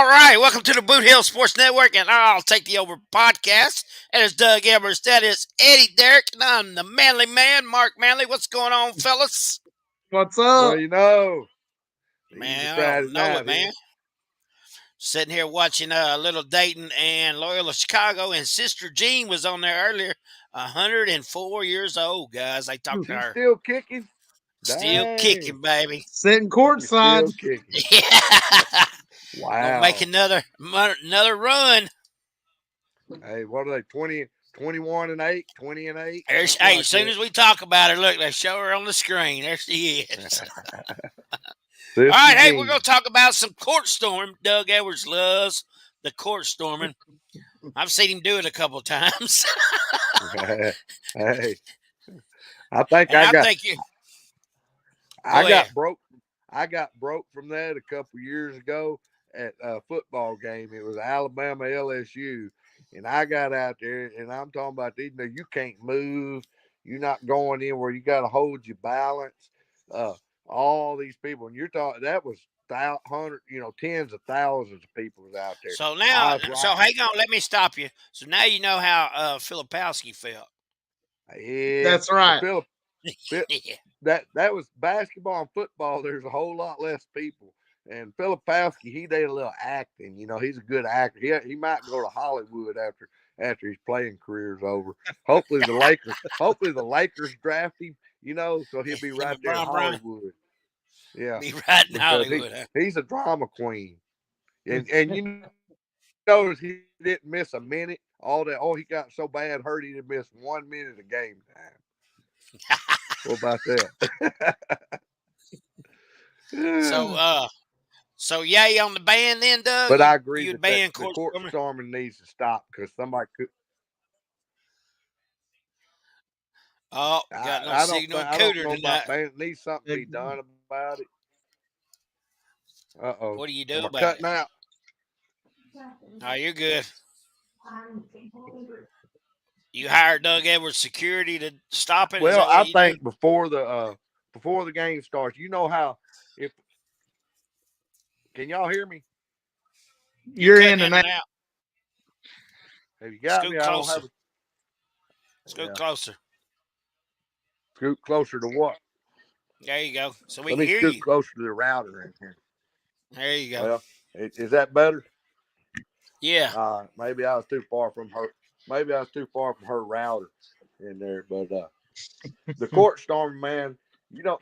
All right, welcome to the Boot Hill Sports Network, and I'll take the over podcast. That is Doug Edwards. That is Eddie Derrick, and I'm the manly man, Mark Manley. What's going on, fellas? What's Well, up? you know, easy Man, I Friday don't know night it, here. man. Sitting here watching a little Dayton and Loyola Chicago, and Sister Jean was on there earlier. 104 years old, guys. I talked to She's her. still kicking. Still Dang, kicking, baby. Sitting she's courtside. still kicking. Yeah. Gonna make Wow. another run. Hey, what are they? 21 and 8, 20 and 8. There's, Something hey, like as soon that. as we talk about her, look, they show her on the screen. There she is. Sister All right, hey, we're Jean. going to talk about some court storming. Doug Edwards loves the court storming. I've seen him do it a couple of times. Hey, I think And I think you I go ahead. got broke. I got broke from that a couple years ago at a football game. It was Alabama LSU, and I got out there, and I'm talking about you can't move. You're not going in where you got to hold your balance. Uh, all these people, and you're talking that was tens of thousands of people was out there. So I now, was so right. hang on, let me stop you. So now you know how Filipowski felt. Yeah, That's right. Philip. Yeah. That was basketball and football. There's a whole lot less people. And Filipowski, he did a little acting. He's a good actor. He might go to Hollywood after his playing career's over. Hopefully the Lakers draft him. So he'll be Him right and there in Brian Hollywood. Yeah, be right in because Hollywood. Huh? he's a drama queen. And notice he didn't miss a minute. All that. Oh, he got so bad hurt he didn't miss 1 minute of game time. What about that? So yay on the ban then, Doug? But I agree You'd that ban the court court storming? storming needs to stop because somebody could. Oh, got no I don't signal think in I don't Cooter know tonight. about ban. Needs something to be done about it. What do you do Am I about cutting it? out? Oh, you're good. You hired Doug Edwards security to stop it? Is Well, that I what you do? think before the game starts, you know how if can y'all hear me? You're You're cutting in in and and out. out. Have you got Scoot me? I don't closer. have a Scoot yeah. closer. Scoot closer to what? There you go. So we Let can me hear scoot you. closer to the router in here. There you go. Well, is that better? Yeah. Maybe I was too far from her. Maybe I was too far from her router in there. But the court storming, man, you know,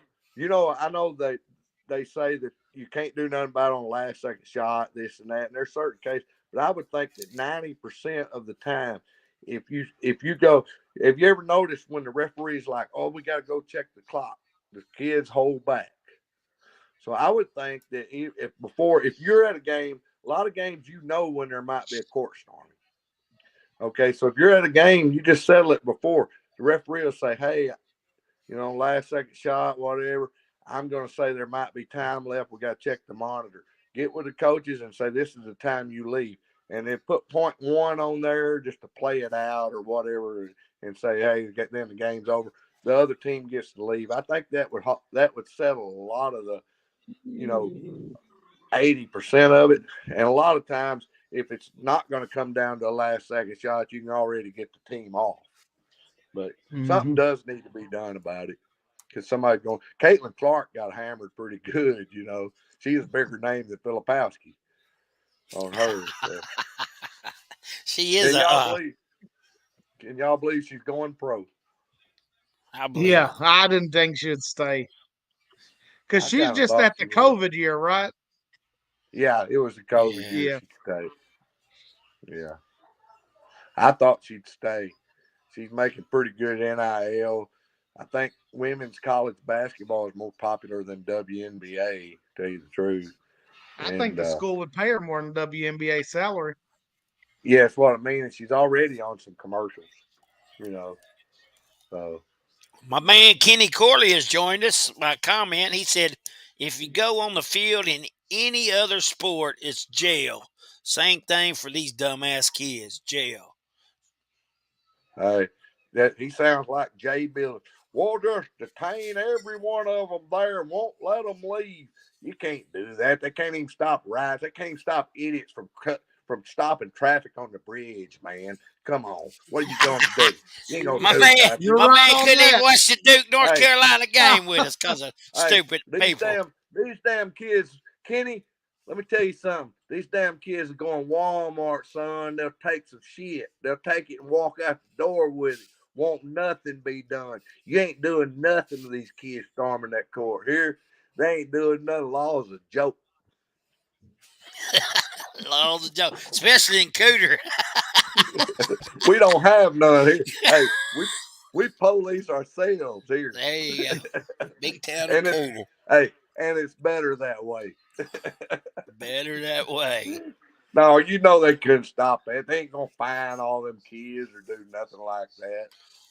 I know they say that you can't do nothing about it on the last second shot, this and that. And there's certain cases, but I would think that 90% of the time, if you ever noticed when the referee's like, oh, we got to go check the clock, the kids hold back. So I would think that if you're at a game, a lot of games when there might be a court storming. Okay, so if you're at a game, you just settle it before. The referee will say, hey, last second shot, whatever. I'm going to say there might be time left. We got to check the monitor. Get with the coaches and say this is the time you leave, and then put .1 on there just to play it out or whatever, and say, hey, then the game's over. The other team gets to leave. I think that would settle a lot of the 80% of it. And a lot of times, if it's not going to come down to a last second shot, you can already get the team off. But something does need to be done about it. Because somebody's going, Caitlin Clark got hammered pretty good, She's a bigger name than Filipowski on her. So. She is Can y'all believe she's going pro? I believe Yeah, it. I didn't think she'd stay. Because I she's kind of just thought at she the would. COVID year, right? Yeah, it was the COVID Yeah. year Yeah. she stayed. Yeah. I thought she'd stay. She's making pretty good NIL. I think women's college basketball is more popular than WNBA, to tell you the truth. I think the school would pay her more than WNBA salary. Yeah, that's what I mean. And she's already on some commercials, So My man Kenny Corley has joined us by comment. He said, if you go on the field in any other sport, it's jail. Same thing for these dumbass kids, jail. that he sounds like Jay Bill. we'll just detain every one of them there and won't let them leave. You can't do that. They can't even stop riots. They can't stop idiots from stopping traffic on the bridge, man. Come on. What are you going to do? You ain't going to My do man, nothing. You're my right man on couldn't even that. watch the Duke North Hey. Carolina game with us because of Hey, stupid people. These damn kids, Kenny, let me tell you something. These damn kids are going Walmart, son. They'll take some shit. They'll take it and walk out the door with it. Won't nothing be done. You ain't doing nothing to these kids storming that court. Here, they ain't doing nothing. Law's a joke. Law's a joke, especially in Cooter. We don't have none here. Hey, we police ourselves here. There you go. Big town And of Cooter. Hey, and it's better that way. Better that way. No, you know they couldn't stop that. They ain't gonna fine all them kids or do nothing like that.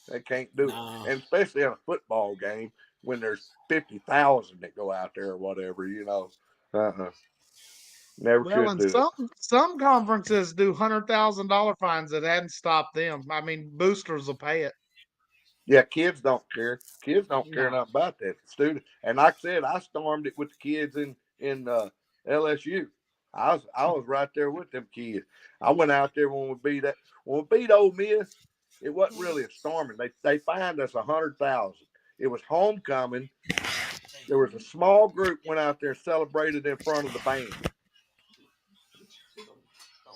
They can't do No. it, and especially in a football game when there's 50,000 that go out there or whatever. You know, never Well, could and do it. some conferences do $100,000 fines that hadn't stopped them. I mean, boosters will pay it. Yeah, kids don't care. Kids don't care No. nothing about that. Student, and like I said, I stormed it with the kids in LSU. I was right there with them kids. I went out there when we beat Ole Miss. It wasn't really a storming. They fined us 100,000. It was homecoming. There was a small group went out there and celebrated in front of the band,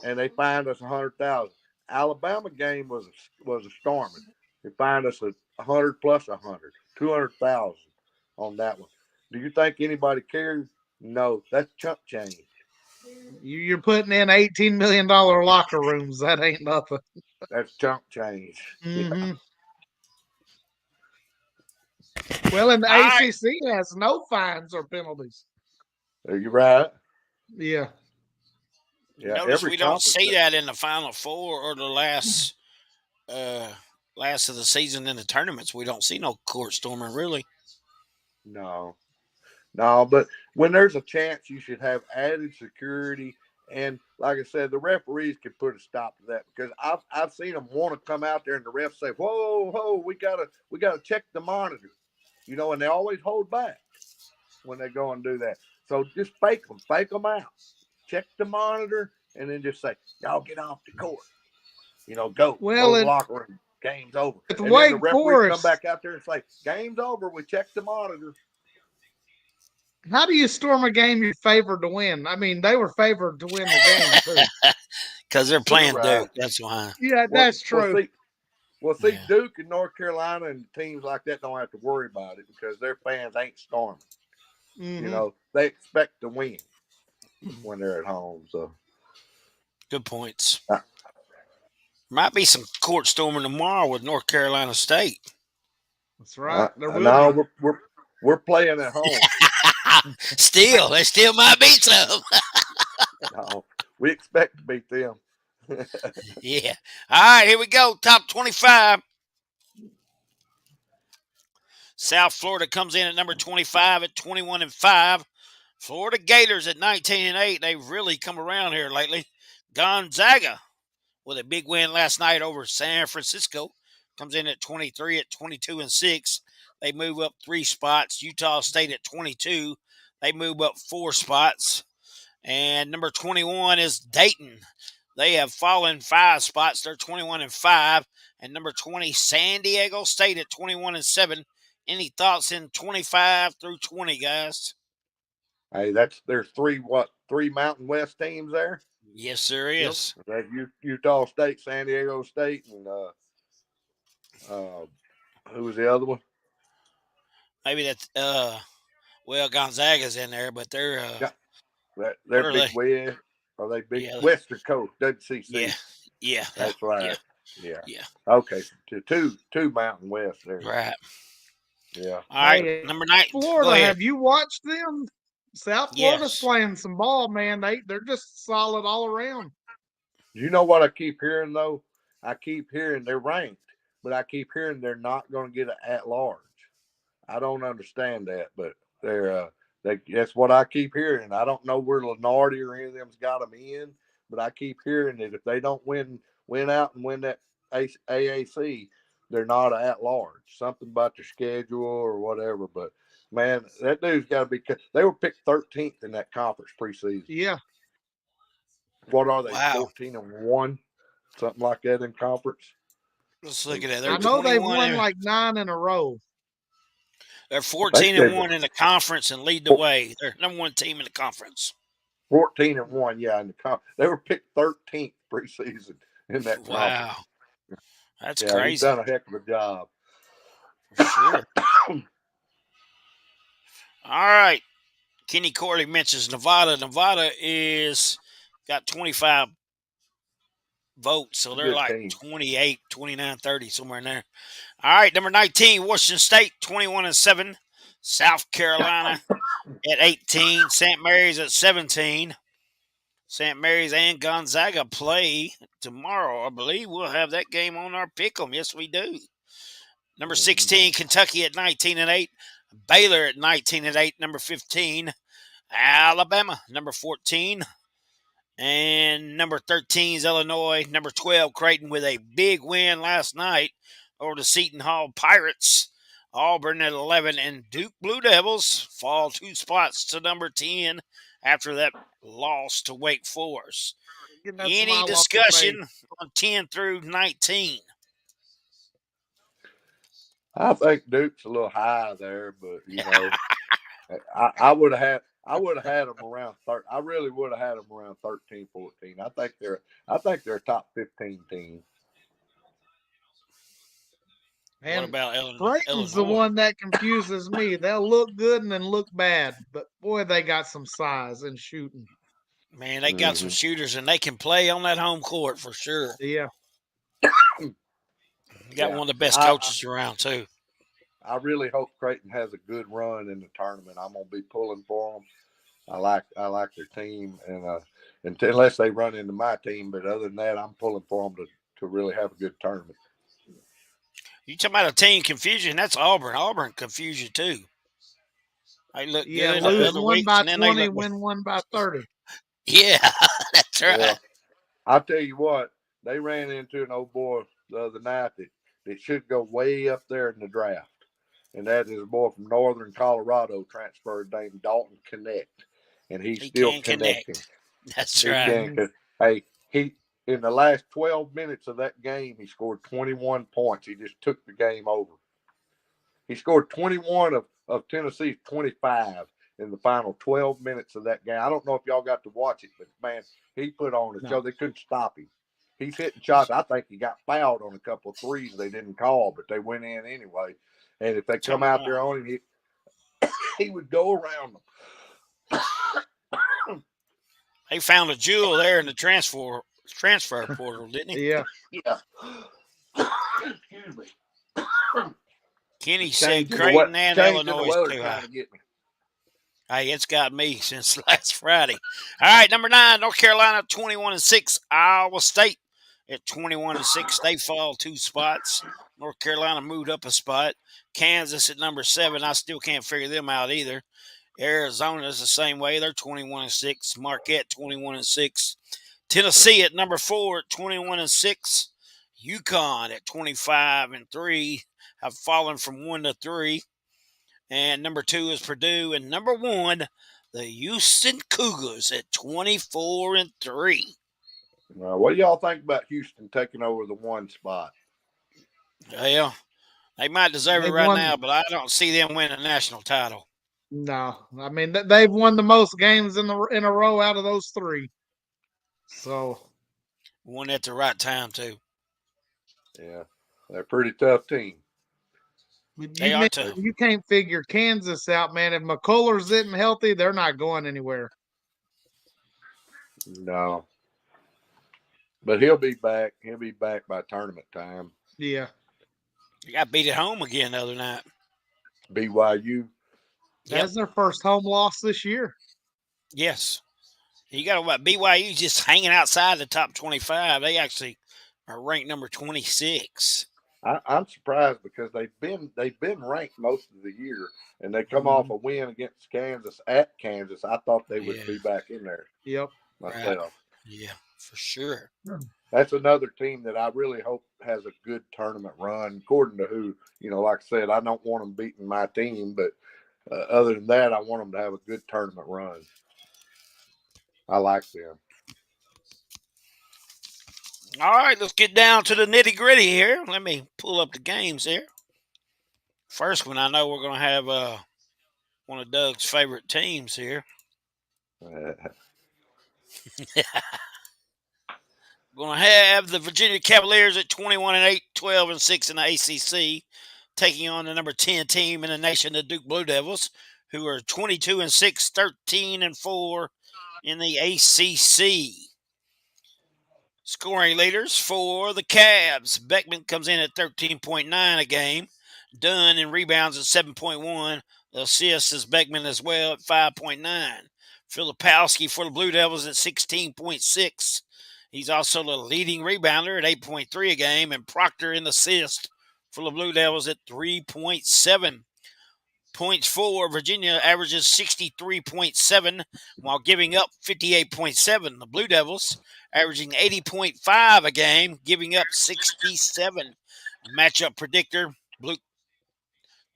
and they fined us 100,000. Alabama game was a storming. They fined us 100 plus 100, 200,000 on that one. Do you think anybody cares? No, that's chump change. You're putting in $18 million locker rooms. That ain't nothing. That's chump change. Mm-hmm. Well, and the All right. ACC has no fines or penalties. Are you right? Yeah. Yeah. Notice every we don't conference see that in the Final Four or the last of the season in the tournaments. We don't see no court storming really. No, but when there's a chance, you should have added security. And like I said, the referees can put a stop to that because I've seen them want to come out there and the refs say, "Whoa, we gotta check the monitor," you know, and they always hold back when they go and do that. So just fake them out, check the monitor, and then just say, "Y'all get off the court," you know, go to the locker room. Game's over. With And Wake then the referee Forest, come back out there and say, "Game's over. We checked the monitor." how do you storm a game you're favored to win? I mean, they were favored to win the game too. Because they're playing Right. Duke. That's why. Yeah, that's true. See, Duke and North Carolina and teams like that don't have to worry about it because their fans ain't storming. Mm-hmm. You know, they expect to win when they're at home. So good points. Might be some court storming tomorrow with North Carolina State. That's right. No, we're playing at home. There still might be some. No, we expect to beat them. Yeah. All right, here we go. Top 25. South Florida comes in at number 25 at 21-5. Florida Gators at 19-8. They've really come around here lately. Gonzaga with a big win last night over San Francisco comes in at 23 at 22-6. They move up 3 spots. Utah State at 22. They move up 4 spots. And number 21 is Dayton. They have fallen 5 spots. They're 21-5. And number 20, San Diego State at 21-7. Any thoughts in 25 through 20, guys? Hey, there's 3 Mountain West teams there? Yes, there is. Yep. Utah State, San Diego State, and who was the other one? Maybe that's Gonzaga's in there, but they're they're Big West. Are they Big Western Coast? WCC. Yeah. That's right. Yeah. Okay, two Mountain West there. Right. Yeah. All right, number 9. Florida, have you watched them? South Florida's playing some ball, man. They're just solid all around. You know what I keep hearing though? I keep hearing they're ranked, but I keep hearing they're not going to get an at-large. I don't understand that, but that's what I keep hearing. I don't know where Lenardi or any of them's got them in, but I keep hearing that if they don't win out and win that AAC, they're not at large. Something about their schedule or whatever. But man, that dude's got to be. They were picked 13th in that conference preseason. Yeah. What are they? Wow. 14-1, something like that in conference. Let's look at it. They're I know they've 21. won like 9 in a row. They're 14-1 in the conference and lead the way. They're number one team in the conference. 14-1, yeah, in the conference. They were picked 13th preseason in that conference. Wow. That's Yeah, crazy. he's done a heck of a job. For sure. All right. Kenny Corley mentions Nevada. Nevada is got 25 votes, so they're Good like team. 28, 29, 30, somewhere in there. All right, number 19, Washington State, 21-7. South Carolina at 18. St. Mary's at 17. St. Mary's and Gonzaga play tomorrow, I believe. We'll have that game on our pick'em. Yes, we do. Number 16, Kentucky at 19-8. Baylor at 19-8. Number 15, Alabama. Number 14. And number 13 is Illinois. Number 12, Creighton with a big win last night over the Seton Hall Pirates. Auburn at 11. And Duke Blue Devils fall 2 spots to number 10 after that loss to Wake Forest. Any discussion on 10 through 19? I think Duke's a little high there, but you know, I would have had them around 30. I really would have had them around 13, 14. I think they're a top 15 team. And what about Creighton's the one that confuses me. They'll look good and then look bad, but boy, they got some size and shooting. Man, they got some shooters, and they can play on that home court for sure. Yeah. You got one of the best coaches around, too. I really hope Creighton has a good run in the tournament. I'm going to be pulling for them. I like their team, and unless they run into my team, but other than that, I'm pulling for them to really have a good tournament. You talking about a team confusion? That's Auburn. Auburn confused you, too. They look good. Lose one by 20, win one by 30. Yeah, that's right. Well, I'll tell you what, they ran into an old boy the other night that should go way up there in the draft. And that is a boy from northern Colorado transferred named Dalton Connect. And he's still connecting. That's right. He in the last 12 minutes of that game, he scored 21 points. He just took the game over. He scored 21 of Tennessee's 25 in the final 12 minutes of that game. I don't know if y'all got to watch it, but, man, he put on a show. They couldn't stop him. He's hitting shots. I think he got fouled on a couple of threes they didn't call, but they went in anyway. And if they come out there on him, he would go around them. They found a jewel there in the transfer portal, didn't he? Yeah. Excuse me. Kenny said Creighton and Illinois is too high. Hey, it's got me since last Friday. All right, number 9, North Carolina, 21-6. Iowa State at 21-6. They fall 2 spots. North Carolina moved up a spot. Kansas at number 7. I still can't figure them out either. Arizona is the same way. They're 21-6. Marquette 21-6. Tennessee at number 4 at 21-6. UConn at 25-3 have fallen from 1 to 3. And number 2 is Purdue. And number 1, the Houston Cougars at 24-3. What do y'all think about Houston taking over the 1 spot? Well, they might deserve it right now, but I don't see them winning a national title. No, I mean they've won the most games in a row out of those 3. So won at the right time too. Yeah, they're a pretty tough team. You can't figure Kansas out, man. If McCullers isn't healthy, they're not going anywhere. No, but he'll be back. He'll be back by tournament time. Yeah. You got beat at home again the other night. BYU. That's their first home loss this year. Yes. You got what BYU just hanging outside the top 25. They actually are ranked number 26. I'm surprised because they've been ranked most of the year, and they come off a win against Kansas at Kansas. I thought they would be back in there. Yep. Myself. Right. Yeah, for sure. that's another team that I really hope has a good tournament run. According to who, like I said, I don't want them beating my team, but other than that, I want them to have a good tournament run. I like them. All right, let's get down to the nitty gritty here. Let me pull up the games here. First one, I know we're going to have one of Doug's favorite teams here. We're going to have the Virginia Cavaliers at 21-8, 12-6 in the ACC, taking on the number 10 team in the nation, the Duke Blue Devils, who are 22-6, 13-4 in the ACC. Scoring leaders for the Cavs. Beckman comes in at 13.9 a game. Dunn in rebounds at 7.1. Assists is Beckman as well at 5.9. Filipowski for the Blue Devils at 16.6. He's also the leading rebounder at 8.3 a game. And Proctor in the assist for the Blue Devils at 3.7 points for. Virginia averages 63.7 while giving up 58.7. The Blue Devils averaging 80.5 a game, giving up 67. Matchup predictor,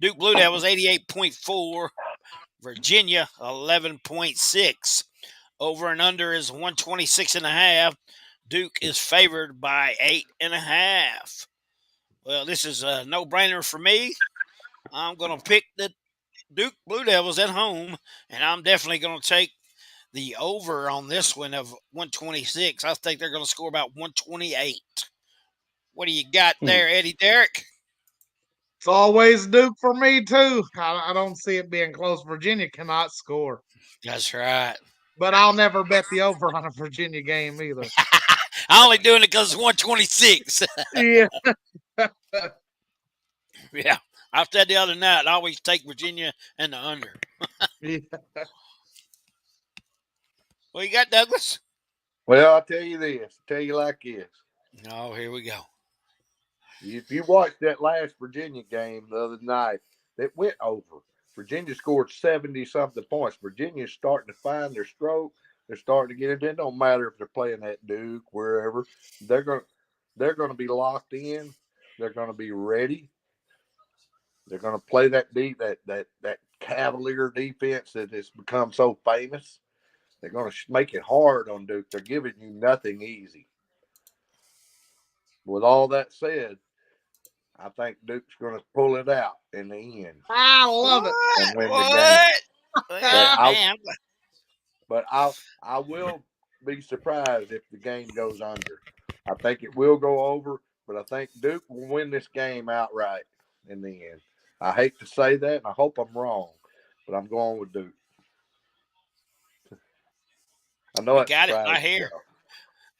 Duke Blue Devils 88.4, Virginia 11.6. Over and under is 126.5. Duke is favored by 8.5. Well, this is a no-brainer for me. I'm going to pick the Duke Blue Devils at home, and I'm definitely going to take the over on this one of 126. I think they're going to score about 128. What do you got there, Eddie Derrick? It's always Duke for me, too. I don't see it being close. Virginia cannot score. That's right. But I'll never bet the over on a Virginia game either. I'm only doing it because it's 126. Yeah. Yeah. I said the other night, I always take Virginia and the under. Yeah. What you got, Douglas? Well, I'll tell you this. I'll tell you like this. Oh, here we go. If you watched that last Virginia game the other night, it went over. Virginia scored 70-something points. Virginia's starting to find their stroke. They're starting to get it. It don't matter if they're playing at Duke, wherever. They're going to be locked in. They're going to be ready. They're going to play that that Cavalier defense that has become so famous. They're going to make it hard on Duke. They're giving you nothing easy. With all that said, I think Duke's going to pull it out in the end. I love it. And win the game. But I will be surprised if the game goes under. I think it will go over, but I think Duke will win this game outright in the end. I hate to say that, and I hope I'm wrong, but I'm going with Duke. I know it's got it right here.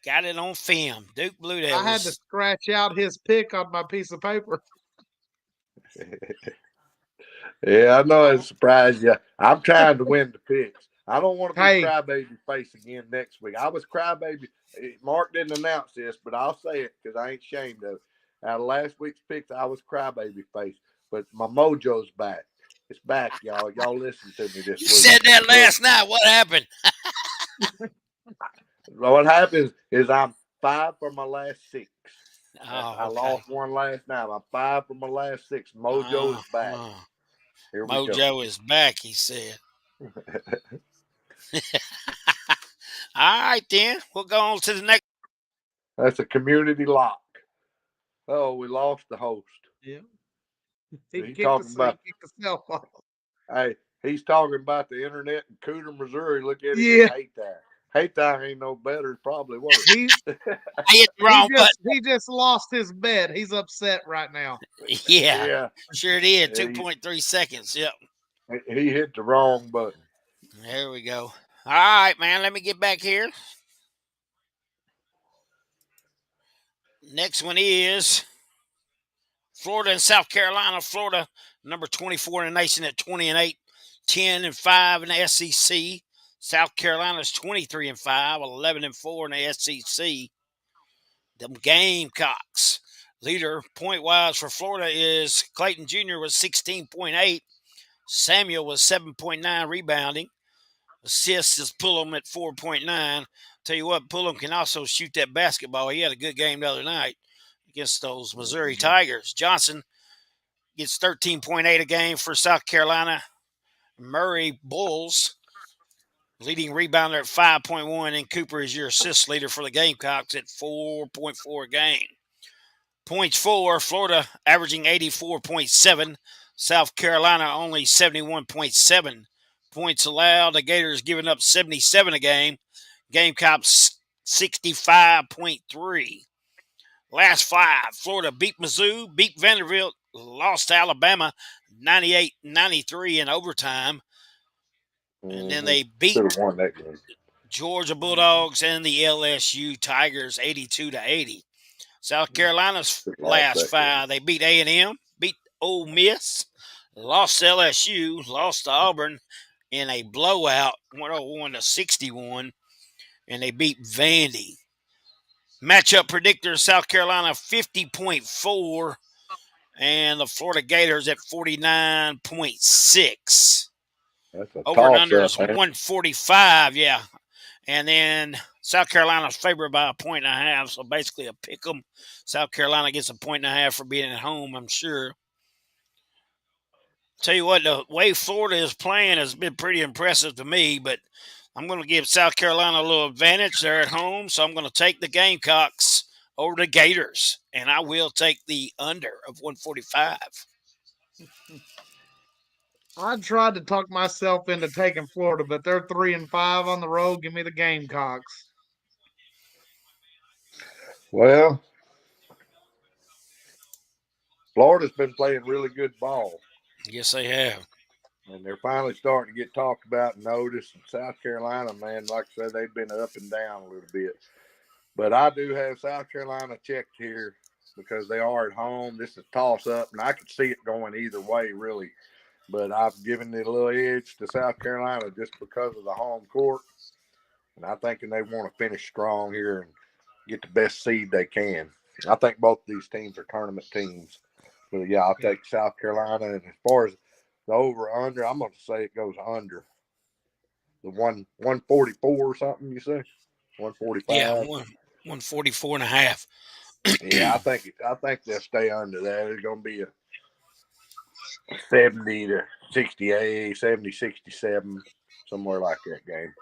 Got it on film. Duke Blue Devils. I had to scratch out his pick on my piece of paper. Yeah, I know it surprised you. I'm trying to win the picks. I don't want to be crybaby face again next week. I was crybaby. Mark didn't announce this, but I'll say it because I ain't ashamed of it. Out of last week's picks, I was crybaby face, but my mojo's back. It's back, y'all. Y'all listen to me this week. You said that last night. What happened? What happens is I'm 5 for my last 6. I Okay. lost one last night. I'm 5 for my last 6. Mojo is back. Here we Mojo go. is back, he said. All right, then. We'll go on to the next. That's a community lock. Oh, we lost the host. Yeah. He's talking about himself off. Hey, he's talking about the internet in Cooter, Missouri. Look at him. Yeah. Hate that. Hate that ain't no better. It's probably worse. He just lost his bet. He's upset right now. Yeah. Sure did. 2.3 seconds. Yep. He hit the wrong button. There we go. All right, man. Let me get back here. Next one is Florida and South Carolina. Florida, number 24 in the nation at 20-8, 10-5 in the SEC. South Carolina's 23-5, 11-4 in the SEC. Them Gamecocks. Leader point-wise for Florida is Clayton Jr. with 16.8. Samuel was 7.9 rebounding. Assists is Pullum at 4.9. Tell you what, Pullum can also shoot that basketball. He had a good game the other night against those Missouri Tigers. Johnson gets 13.8 a game for South Carolina. Murray Bulls, leading rebounder at 5.1, and Cooper is your assist leader for the Gamecocks at 4.4 a game. Points for Florida averaging 84.7. South Carolina only 71.7. Points allowed, the Gators giving up 77 a game. Gamecocks 65.3. Last five, Florida beat Mizzou, beat Vanderbilt, lost to Alabama 98-93 in overtime. And then they beat won that game. Georgia Bulldogs and the LSU Tigers 82-80. South Carolina's last five, they beat A&M, beat Ole Miss, lost to LSU, lost to Auburn in a blowout, 101-61, and they beat Vandy. Matchup predictor, South Carolina 50.4, and the Florida Gators at 49.6. That's a Over and under is toss-up, man. 145, yeah. And then South Carolina's favored by 1.5, so basically a pick 'em. South Carolina gets 1.5 for being at home, I'm sure. Tell you what, the way Florida is playing has been pretty impressive to me, but I'm going to give South Carolina a little advantage. They're at home, so I'm going to take the Gamecocks over the Gators, and I will take the under of 145. I tried to talk myself into taking Florida, but they're 3-5 on the road. Give me the Gamecocks. Well, Florida's been playing really good ball, Yes, they have. and they're finally starting to get talked about and noticed. And South Carolina, man, like I said, they've been up and down a little bit. But I do have South Carolina checked here because they are at home. This is toss-up, and I could see it going either way, really. But I've given it a little edge to South Carolina just because of the home court. And I'm thinking they want to finish strong here and get the best seed they can. I think both of these teams are tournament teams. But, yeah, I'll take South Carolina. And as far as the over-under, I'm going to say it goes under. The 144 or something, you say? 145? Yeah, 144.5. Yeah, I think they'll stay under that. It's going to be a 70-68, 70-67, somewhere like that game.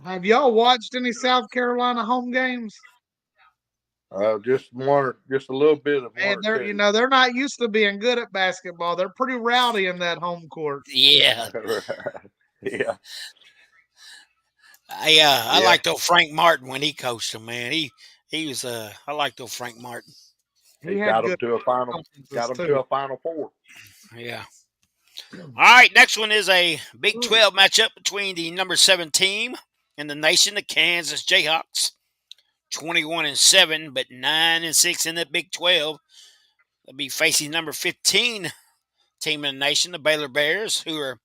Have y'all watched any South Carolina home games? Just a little bit of And one. they're not used to being good at basketball. They're pretty rowdy in that home court. Yeah. Yeah. I liked old Frank Martin when he coached them, man. He was I liked old Frank Martin. He got them to a final four. Yeah. All right, next one is a Big 12 matchup between the number 7 team in the nation, the Kansas Jayhawks. 21-7, but 9-6 in the Big 12. They'll be facing number 15 team in the nation, the Baylor Bears, who are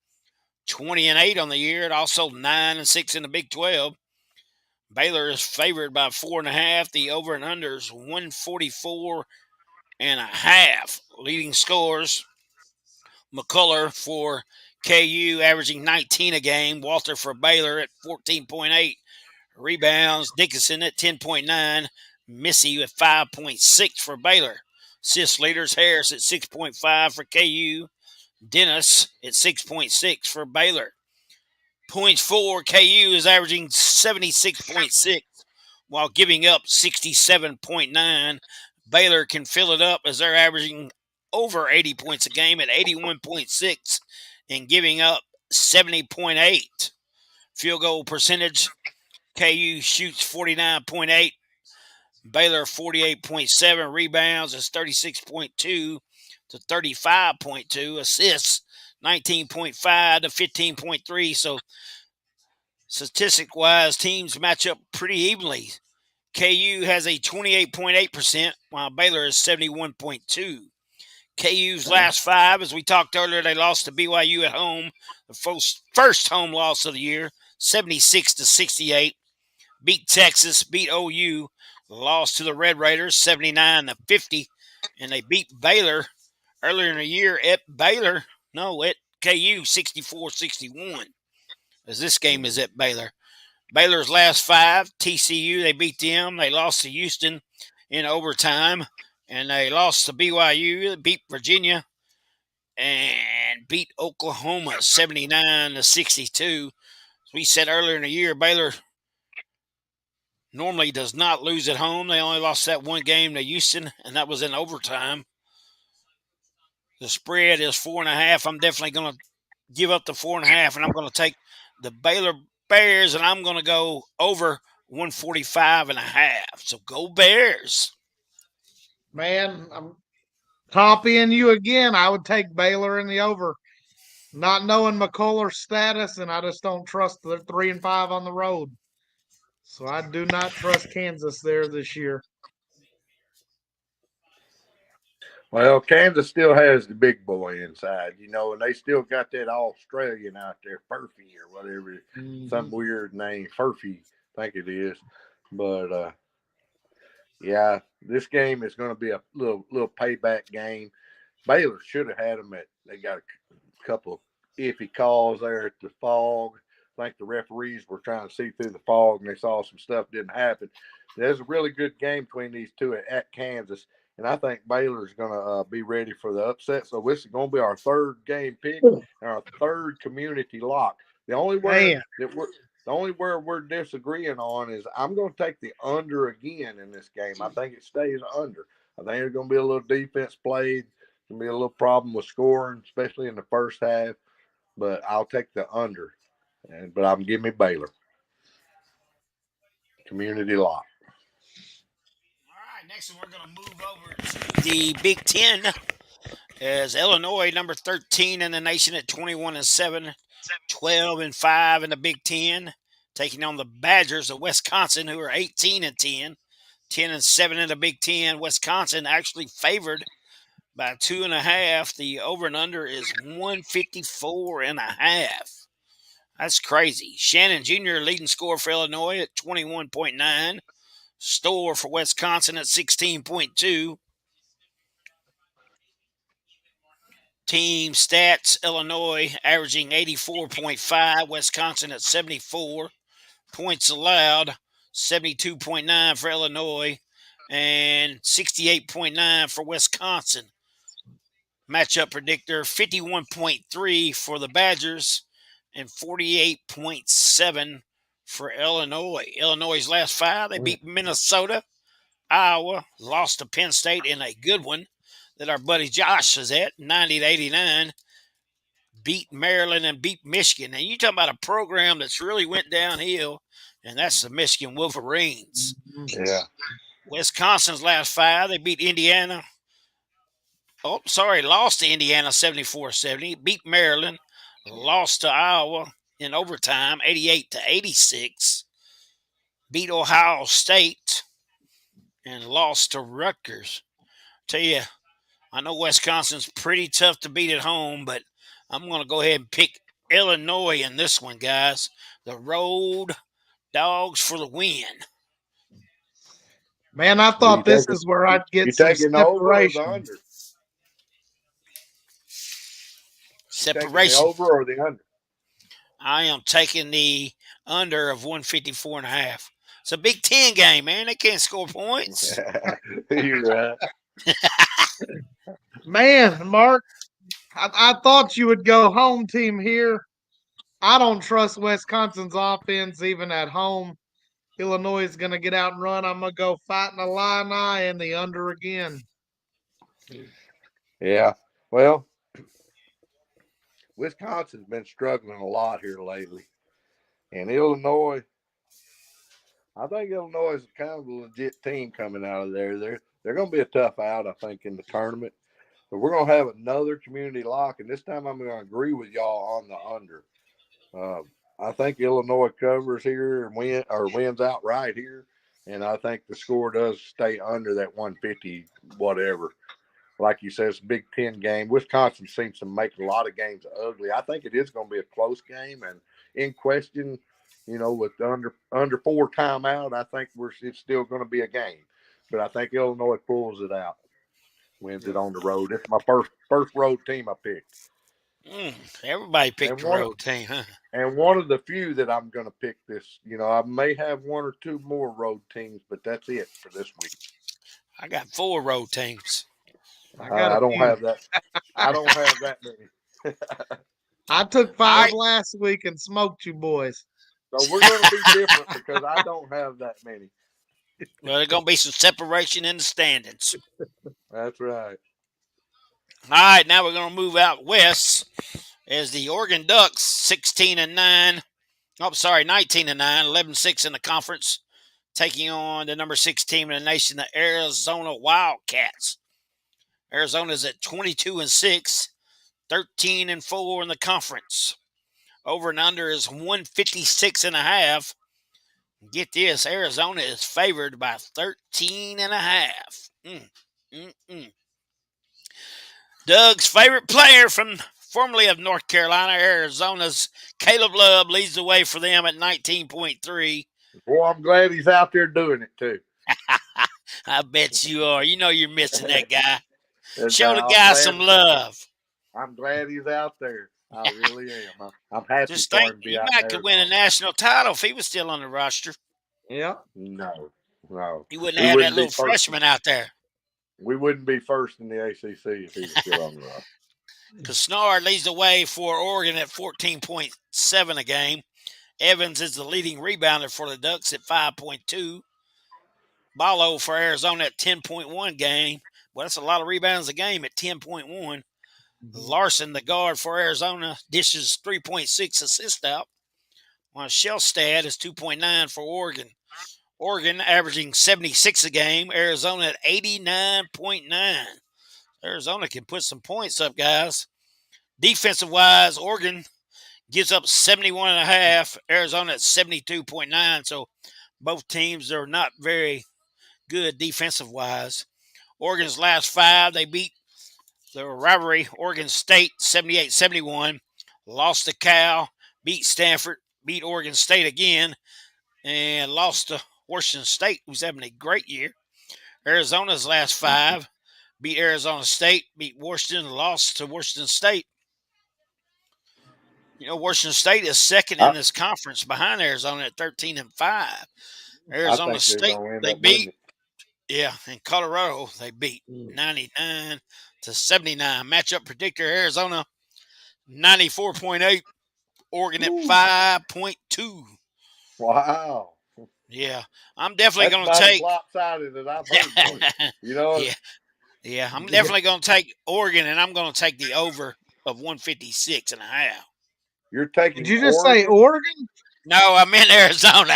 20-8 on the year, and also 9-6 in the Big 12. Baylor is favored by 4.5. The over and under is 144.5. Leading scores: McCullough for KU averaging 19 a game. Walter for Baylor at 14.8 rebounds. Dickinson at 10.9. Missy at 5.6 for Baylor. Assist leaders: Harris at 6.5 for KU. Dennis at 6.6 for Baylor. Points for KU is averaging 76.6 while giving up 67.9. Baylor can fill it up as they're averaging over 80 points a game at 81.6 and giving up 70.8. Field goal percentage: KU shoots 49.8. Baylor 48.7. Rebounds is 36.2 to 35.2. Assists 19.5 to 15.3. So statistic-wise, teams match up pretty evenly. KU has a 28.8%, while Baylor is 71.2. KU's last five, as we talked earlier, they lost to BYU at home, the first home loss of the year, 76-68. Beat Texas, beat OU, lost to the Red Raiders, 79-50, and they beat Baylor earlier in the year at KU, 64-61. because this game is at Baylor. Baylor's last 5, TCU, they beat them. They lost to Houston in overtime, and they lost to BYU. They beat Virginia and beat Oklahoma 79-62. As we said earlier in the year, Baylor normally does not lose at home. They only lost that one game to Houston, and that was in overtime. The spread is 4.5. I'm definitely going to give up the 4.5, and I'm going to take the Baylor Bears, and I'm going to go over 145.5. So go Bears. Man, I'm copying you again. I would take Baylor in the over. Not knowing McCullough's status, and I just don't trust the 3 and 5 on the road. So I do not trust Kansas there this year. Well, Kansas still has the big boy inside, and they still got that Australian out there, Furphy or whatever, some weird name, Furphy, I think it is. But yeah, this game is going to be a little payback game. Baylor should have had them they got a couple iffy calls there at the fog. I think the referees were trying to see through the fog, and they saw some stuff didn't happen. There's a really good game between these two at Kansas. And I think Baylor's going to be ready for the upset. So this is going to be our third game pick and our third community lock. The only where we're disagreeing on is I'm going to take the under again in this game. I think it stays under. I think there's going to be a little defense played. There's going to be a little problem with scoring, especially in the first half. But I'll take the under. But I'm giving me Baylor. Community lock. Next, we're going to move over to the Big Ten as Illinois, number 13 in the nation at 21-7, 12-5 in the Big Ten, taking on the Badgers of Wisconsin, who are 18-10, 10-7 in the Big Ten. Wisconsin actually favored by 2.5. The over and under is 154.5. That's crazy. Shannon Jr. leading scorer for Illinois at 21.9. Store for Wisconsin at 16.2. Team stats, Illinois averaging 84.5, Wisconsin at 74. Points allowed, 72.9 for Illinois and 68.9 for Wisconsin. Matchup predictor, 51.3 for the Badgers and 48.7 for Illinois. Illinois' last 5, they beat Minnesota, Iowa, lost to Penn State in a good one that our buddy Josh is at, 90-89, beat Maryland and beat Michigan. And you talking about a program that's really went downhill, and that's the Michigan Wolverines. Yeah. Wisconsin's last 5, they beat Indiana. Lost to Indiana 74-70, beat Maryland, lost to Iowa in overtime, 88-86, beat Ohio State, and lost to Rutgers. Tell you, I know Wisconsin's pretty tough to beat at home, but I'm going to go ahead and pick Illinois in this one, guys. The road dogs for the win. Man, I thought this is where I'd get some separation. Separation. The over or the under? I am taking the under of 154.5. It's a Big Ten game, man. They can't score points. You're right. Man, Mark, I thought you would go home team here. I don't trust Wisconsin's offense even at home. Illinois is going to get out and run. I'm going to go Fighting Illini and the under again. Yeah, well, Wisconsin's been struggling a lot here lately. And Illinois, I think Illinois is kind of a legit team coming out of there. They're going to be a tough out, I think, in the tournament. But we're going to have another community lock, and this time I'm going to agree with y'all on the under. I think Illinois covers here and wins outright here, and I think the score does stay under that 150 whatever. Like you said, it's a Big Ten game. Wisconsin seems to make a lot of games ugly. I think it is going to be a close game, and in question, with under 4 timeout, I think it's still going to be a game. But I think Illinois pulls it out, wins it on the road. It's my first road team I picked. Everybody picked And the one road team, huh? and one of the few that I'm going to pick this. I may have one or two more road teams, but that's it for this week. I got 4 road teams. I got I a don't few. have that. I don't have that many. I took 5 right. last week and smoked you boys. So we're going to be different because I don't have that many. Well, there's going to be some separation in the standings. That's right. All right, now we're going to move out west as the Oregon Ducks 16-9. Oh, sorry, 19-9, 11-6 in the conference, taking on the number 6 team in the nation, the Arizona Wildcats. Arizona's at 22-6, 13-4 in the conference. Over and under is 156.5. Get this, Arizona is favored by 13.5. Doug's favorite player from formerly of North Carolina, Arizona's Caleb Love leads the way for them at 19.3. Boy, I'm glad he's out there doing it too. I bet you are. You know you're missing that guy. And, Show the I'm guy glad- some love. I'm glad he's out there. I really am. I'm happy Just for him think, to be he out might there. could win a national title if he was still on the roster. Yeah. No. He wouldn't We have wouldn't that be little first. freshman out there. We wouldn't be first in the ACC if he was still on the roster. Kasnard leads the way for Oregon at 14.7 a game. Evans is the leading rebounder for the Ducks at 5.2. Ballo for Arizona at 10.1 game. Well, that's a lot of rebounds a game at 10.1. Larson, the guard for Arizona, dishes 3.6 assists out. While Shellstad is 2.9 for Oregon. Oregon averaging 76 a game. Arizona at 89.9. Arizona can put some points up, guys. Defensive-wise, Oregon gives up 71.5. Arizona at 72.9. So both teams are not very good defensive-wise. Oregon's last 5, they beat the rivalry, Oregon State 78-71. Lost to Cal, beat Stanford, beat Oregon State again, and lost to Washington State, who's having a great year. Arizona's last 5, beat Arizona State, beat Washington, lost to Washington State. Washington State is second in this conference behind Arizona at 13-5. Arizona State, they beat. Yeah, in Colorado, they beat 99-79. Matchup predictor, Arizona, 94.8. Oregon at 5.2. Wow. Yeah, I'm definitely going to That's take. lopsided that I've heard. Yeah, I'm definitely going to take Oregon, and I'm going to take the over of 156.5. You're taking. Did you just say Oregon? No, I meant Arizona.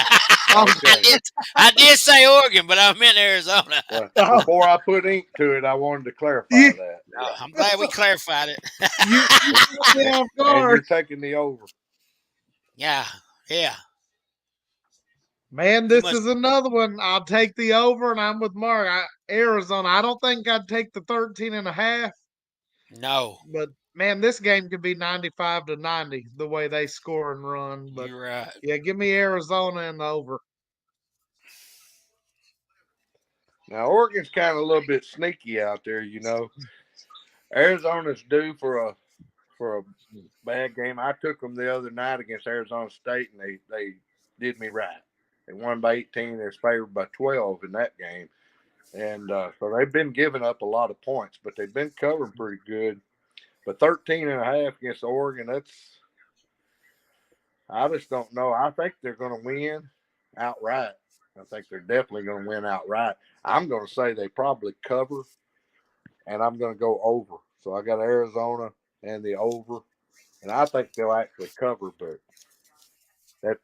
Okay. I did say Oregon, but I meant Arizona. Well, before I put ink to it, I wanted to clarify that. I'm glad we clarified it. And you're taking the over. Yeah. Man, this is another one. I'll take the over, and I'm with Mark. Arizona. I don't think I'd take the 13.5. No. But man, this game could be 95-90 the way they score and run. But you're right. Yeah, give me Arizona and the over. Now Oregon's kind of a little bit sneaky out there, Arizona's due for a bad game. I took them the other night against Arizona State, and they did me right. They won by 18. They're favored by 12 in that game, and so they've been giving up a lot of points, but they've been covering pretty good. But 13.5 against Oregon, I just don't know. I think they're going to win outright. I think they're definitely going to win outright. I'm going to say they probably cover, and I'm going to go over. So I got Arizona and the over, and I think they'll actually cover, but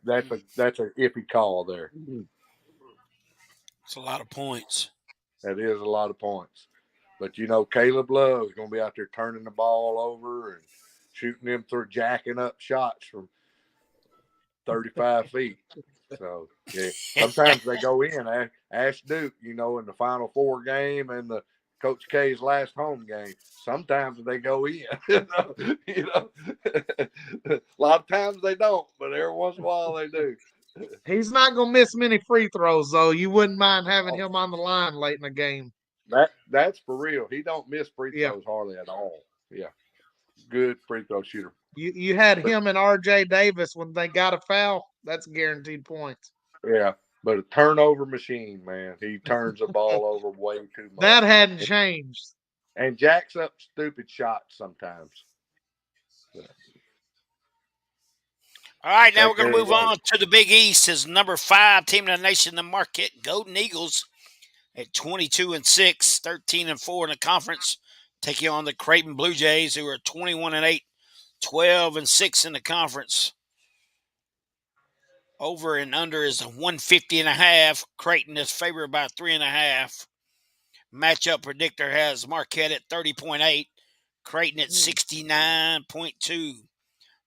that's a iffy call there. It's a lot of points. That is a lot of points. But, Caleb Love is going to be out there turning the ball over and shooting them through, jacking up shots from 35 feet. So, yeah, sometimes they go in. Ash Duke, in the Final Four game and the Coach K's last home game. Sometimes they go in. A lot of times they don't, but every once in a while they do. He's not going to miss many free throws, though. You wouldn't mind having him on the line late in the game. That's for real. He don't miss free throws hardly at all. Yeah. good free throw shooter. You had him and R.J. Davis when they got a foul. That's guaranteed points. Yeah, but a turnover machine, man. He turns the ball over way too much. That hadn't changed. And jacks up stupid shots sometimes. All right, now Take we're going care to of move it. on to the Big East. As number 5 team in the nation, the Marquette Golden Eagles, at 22-6, 13-4 in the conference, taking on the Creighton Blue Jays, who are 21-8, 12-6 in the conference. Over and under is 150.5. Creighton is favored by 3.5. Matchup predictor has Marquette at 30.8, Creighton at 69.2.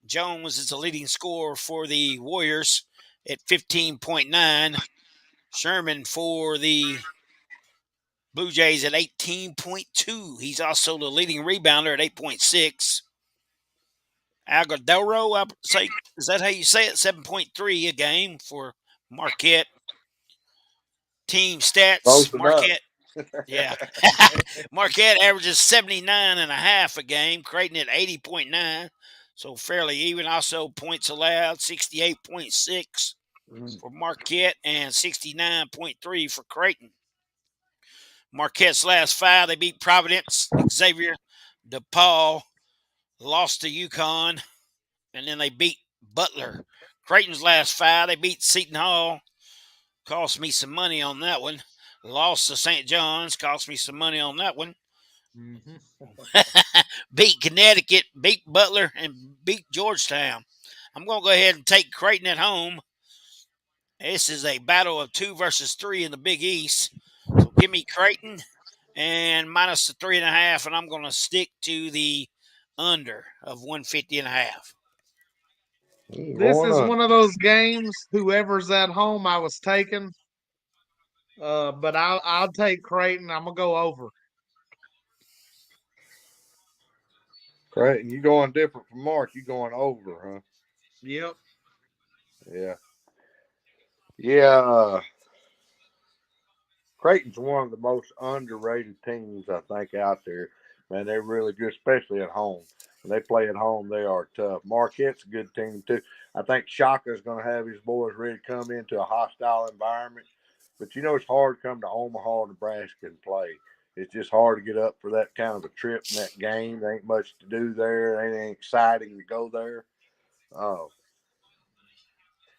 Jones is the leading scorer for the Warriors at 15.9. Sherman for the Blue Jays at 18.2. He's also the leading rebounder at 8.6. Agudelo, I say, is that how you say it? 7.3 a game for Marquette. Team stats, Close Marquette. enough. Yeah. Marquette averages 79.5 a game. Creighton at 80.9. So fairly even. Also points allowed, 68.6 for Marquette and 69.3 for Creighton. Marquette's last 5, they beat Providence, Xavier, DePaul, lost to UConn, and then they beat Butler. Creighton's last 5, they beat Seton Hall, cost me some money on that one. Lost to St. John's, cost me some money on that one. Beat Connecticut, beat Butler, and beat Georgetown. I'm going to go ahead and take Creighton at home. This is a battle of 2 versus 3 in the Big East. So give me Creighton and minus the 3.5, and I'm going to stick to the under of 150.5. This is one of those games. Whoever's at home, I was taking. But I'll take Creighton. I'm gonna go over. Creighton, you going different from Mark. You going over, huh? Yep. Yeah. Yeah. Creighton's one of the most underrated teams, I think, out there. Man, they're really good, especially at home. When they play at home, they are tough. Marquette's a good team, too. I think Shaka's going to have his boys ready to come into a hostile environment. But, you know, it's hard to come to Omaha, Nebraska and play. It's just hard to get up for that kind of a trip in that game. There ain't much to do there. It ain't exciting to go there.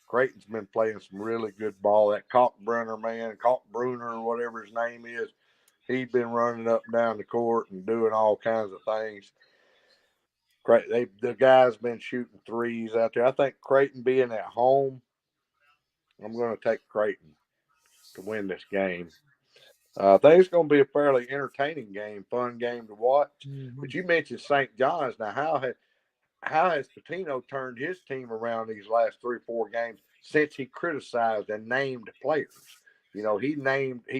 Creighton's been playing some really good ball. That Kalkbrenner, man, Kalkbruner, whatever his name is, he's been running up and down the court and doing all kinds of things. The guys been shooting threes out there. I think Creighton being at home, I'm going to take Creighton to win this game. I think it's going to be a fairly entertaining game, fun game to watch. Mm-hmm. But you mentioned St. John's. Now, how has Pitino turned his team around these last 3 or 4 games since he criticized and named players? You know, he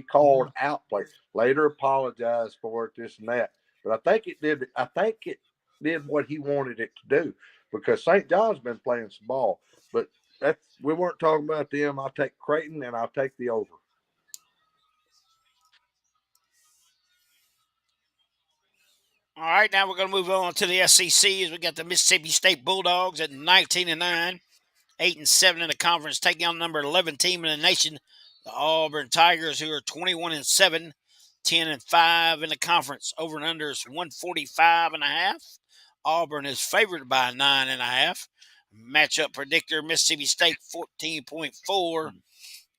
called out players. Later apologized for it, this and that. But I think it did what he wanted it to do, because St. John's been playing some ball. But we weren't talking about them. I'll take Creighton and I'll take the over. All right, now we're going to move on to the SEC as we got the Mississippi State Bulldogs at 19-9, 8-7 in the conference, taking on number 11 team in the nation, the Auburn Tigers, who are 21-7, 10-5 in the conference. Over and under is 145.5. Auburn is favored by 9.5. Matchup predictor, Mississippi State 14.4,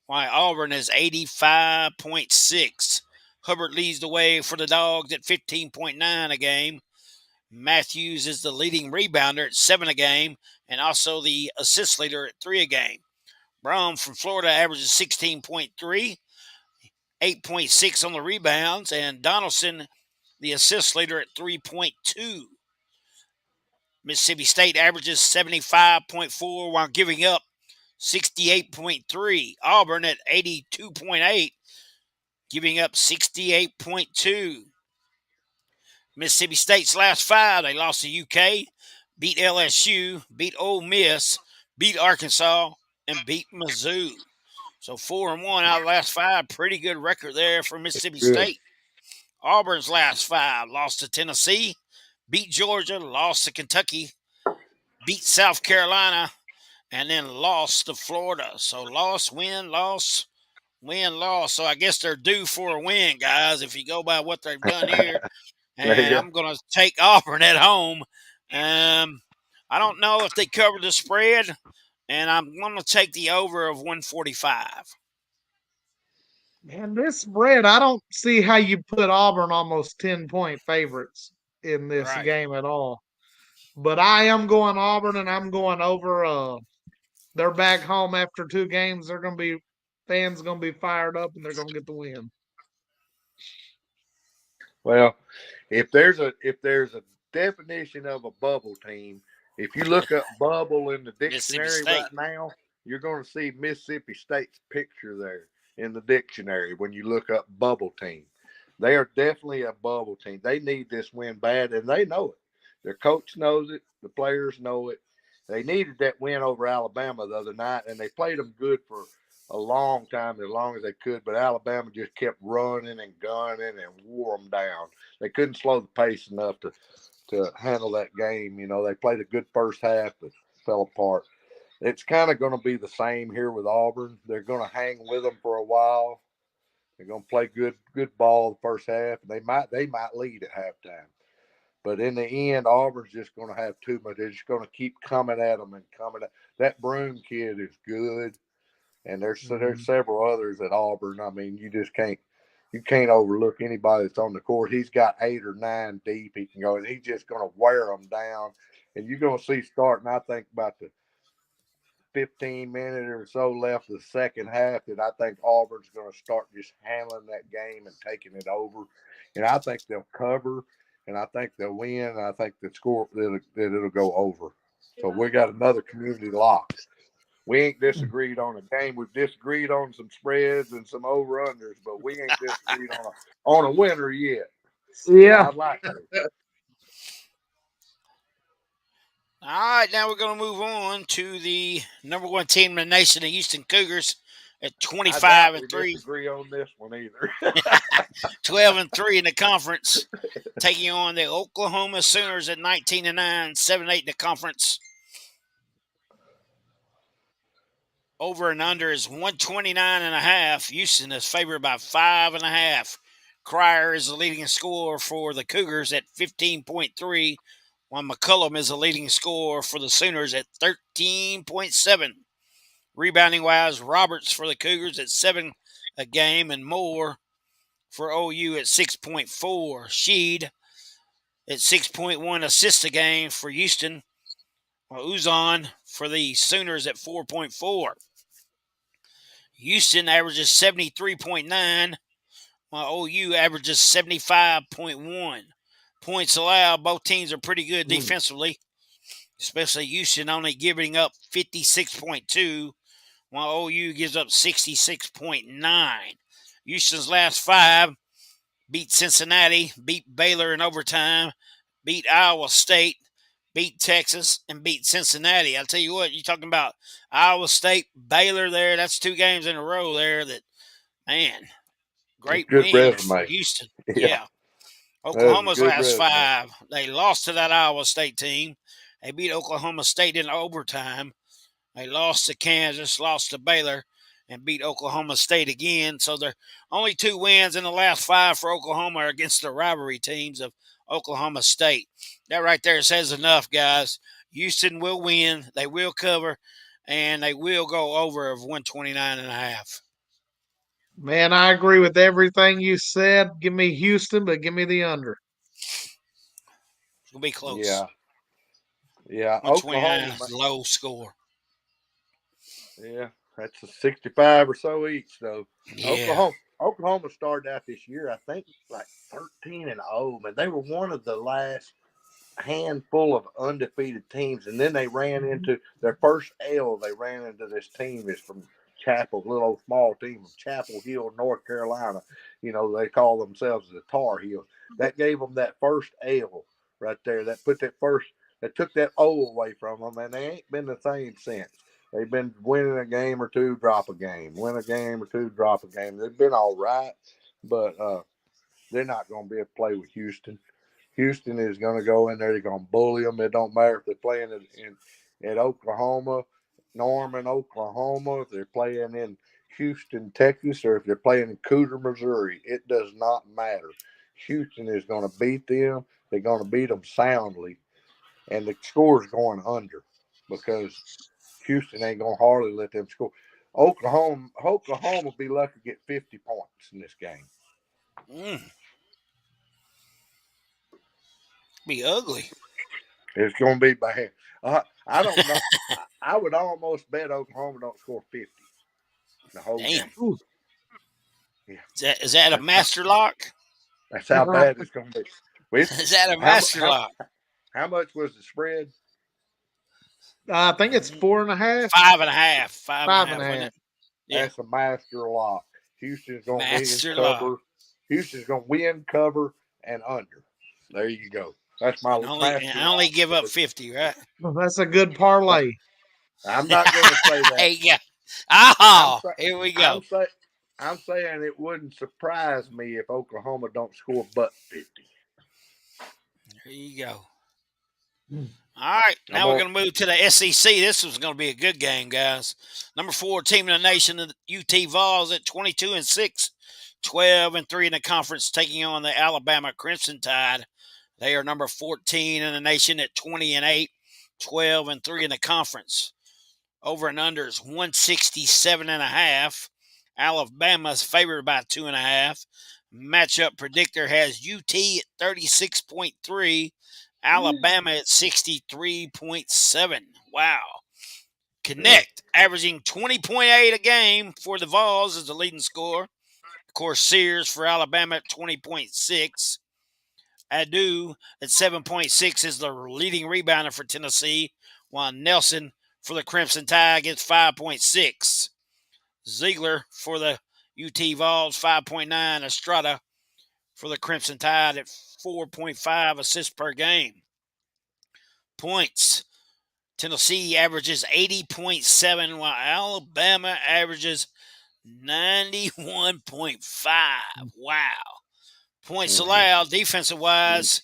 while Auburn is 85.6. Hubbard leads the way for the Dogs at 15.9 a game. Matthews is the leading rebounder at 7 a game, and also the assist leader at 3 a game. Brom from Florida averages 16.3, 8.6 on the rebounds, and Donaldson, the assist leader, at 3.2. Mississippi State averages 75.4 while giving up 68.3. Auburn at 82.8. Giving up 68.2. Mississippi State's last 5, they lost to UK, beat LSU, beat Ole Miss, beat Arkansas, and beat Mizzou. So 4-1 out of the last 5. Pretty good record there for Mississippi State. Auburn's last 5, lost to Tennessee, beat Georgia, lost to Kentucky, beat South Carolina, and then lost to Florida. So loss, win, loss, win, loss. So I guess they're due for a win, guys, if you go by what they've done here. And Yeah. I'm going to take Auburn at home. I don't know if they cover the spread, and I'm going to take the over of 145. Man, this spread, I don't see how you put Auburn almost 10-point favorites in this Right. game at all. But I am going Auburn, and I'm going over. They're back home after 2 games. They're going to be fans going to be fired up, and they're going to get the win. Well, if there's a definition of a bubble team, if you look up bubble in the dictionary right now, you're going to see Mississippi State's picture there in the dictionary when you look up bubble team. They are definitely a bubble team. They need this win bad, and they know it. Their coach knows it. The players know it. They needed that win over Alabama the other night, and they played them good for a long time, as long as they could, but Alabama just kept running and gunning and wore them down. They couldn't slow the pace enough to handle that game. You know, they played a good first half, but fell apart. It's kind of going to be the same here with Auburn. They're going to hang with them for a while. They're going to play good ball the first half, and they might lead at halftime. But in the end, Auburn's just going to have too much. They're just going to keep coming at them and coming at. That Broome kid is good. And there's several others at Auburn. I mean, you can't overlook anybody that's on the court. He's got 8 or 9 deep. He can go, and he's just going to wear them down. And you're going to see starting, I think, about the 15 minutes or so left of the second half that I think Auburn's going to start just handling that game and taking it over. And I think they'll cover, and I think they'll win. And I think the score that it'll go over. So we got another community lock. We ain't disagreed on a game. We've disagreed on some spreads and some over-unders, but we ain't disagreed on a winner yet. Yeah. So I'd like to. All right, now we're going to move on to the number 1 team in the nation, the Houston Cougars, at 25-3. Disagree on this one either. 12-3 in the conference, taking on the Oklahoma Sooners at 19-9, 7-8 in the conference. Over and under is 129.5. Houston is favored by 5.5. Cryer is the leading scorer for the Cougars at 15.3, while McCullum is the leading scorer for the Sooners at 13.7. Rebounding wise, Roberts for the Cougars at 7 a game, and Moore for OU at 6.4. Sheed at 6.1 assists a game for Houston, while Uzon for the Sooners at 4.4. Houston averages 73.9, while OU averages 75.1. Points allowed, both teams are pretty good defensively, especially Houston only giving up 56.2, while OU gives up 66.9. Houston's last 5 beat Cincinnati, beat Baylor in overtime, beat Iowa State, beat Texas, and beat Cincinnati. I'll tell you what, you're talking about Iowa State, Baylor there. That's 2 games in a row there that, man, great win for Houston. Yeah. Oklahoma's last 5, they lost to that Iowa State team. They beat Oklahoma State in overtime. They lost to Kansas, lost to Baylor, and beat Oklahoma State again. So they're only 2 wins in the last 5 for Oklahoma are against the rivalry teams of Oklahoma State. That right there says enough, guys. Houston will win. They will cover, and they will go over of 129.5. Man, I agree with everything you said. Give me Houston, but give me the under. It'll be close. Yeah. Yeah. 129 is low score. Yeah. That's a 65 or so each, though. Yeah. Oklahoma started out this year, I think, like 13-0, man. They were one of the last handful of undefeated teams, and then they ran into their first L. They ran into this team is from Chapel, little old small team from Chapel Hill, North Carolina. You know, they call themselves the Tar Heels. That gave them that first L right there. That took that O away from them, and they ain't been the same since. They've been winning a game or two, drop a game. Win a game or two, drop a game. They've been all right, but they're not going to be able to play with Houston. Houston is going to go in there. They're going to bully them. It don't matter if they're playing at Oklahoma, Norman, Oklahoma, if they're playing in Houston, Texas, or if they're playing in Cooter, Missouri. It does not matter. Houston is going to beat them. They're going to beat them soundly. And the score's going under because Houston ain't going to hardly let them score. Oklahoma will be lucky to get 50 points in this game. Be ugly. It's going to be bad. I don't know. I would almost bet Oklahoma don't score 50 the whole Damn. game. Yeah. Is that a master lock? That's how bad it's going to be. Is that a master lock? How much was the spread? I think it's 4.5. 5.5. 5.5. Yeah. That's a master lock. Houston's going to win lock. cover. Houston's going to win, cover, and under. There you go. That's my I only give up 50, right? Well, that's a good parlay. I'm not going to say that. There you go. Oh, here we go. I'm saying it wouldn't surprise me if Oklahoma don't score but 50. There you go. All right, now we're going to move to the SEC. This was going to be a good game, guys. Number 4 team in the nation, the UT Vols at 22-6, 12-3 in the conference, taking on the Alabama Crimson Tide. They are number 14 in the nation at 20-8, 12-3 in the conference. Over and unders 167.5. Alabama's favored by 2.5. Matchup predictor has UT at 36.3. Alabama at 63.7. Wow. Connect, averaging 20.8 a game for the Vols as the leading scorer. Of course, Sears for Alabama at 20.6. Adu at 7.6 is the leading rebounder for Tennessee, while Nelson for the Crimson Tide gets 5.6. Ziegler for the UT Vols, 5.9. Estrada for the Crimson Tide at 4.5 assists per game. Points. Tennessee averages 80.7, while Alabama averages 91.5. Wow. Points allowed, defensive-wise,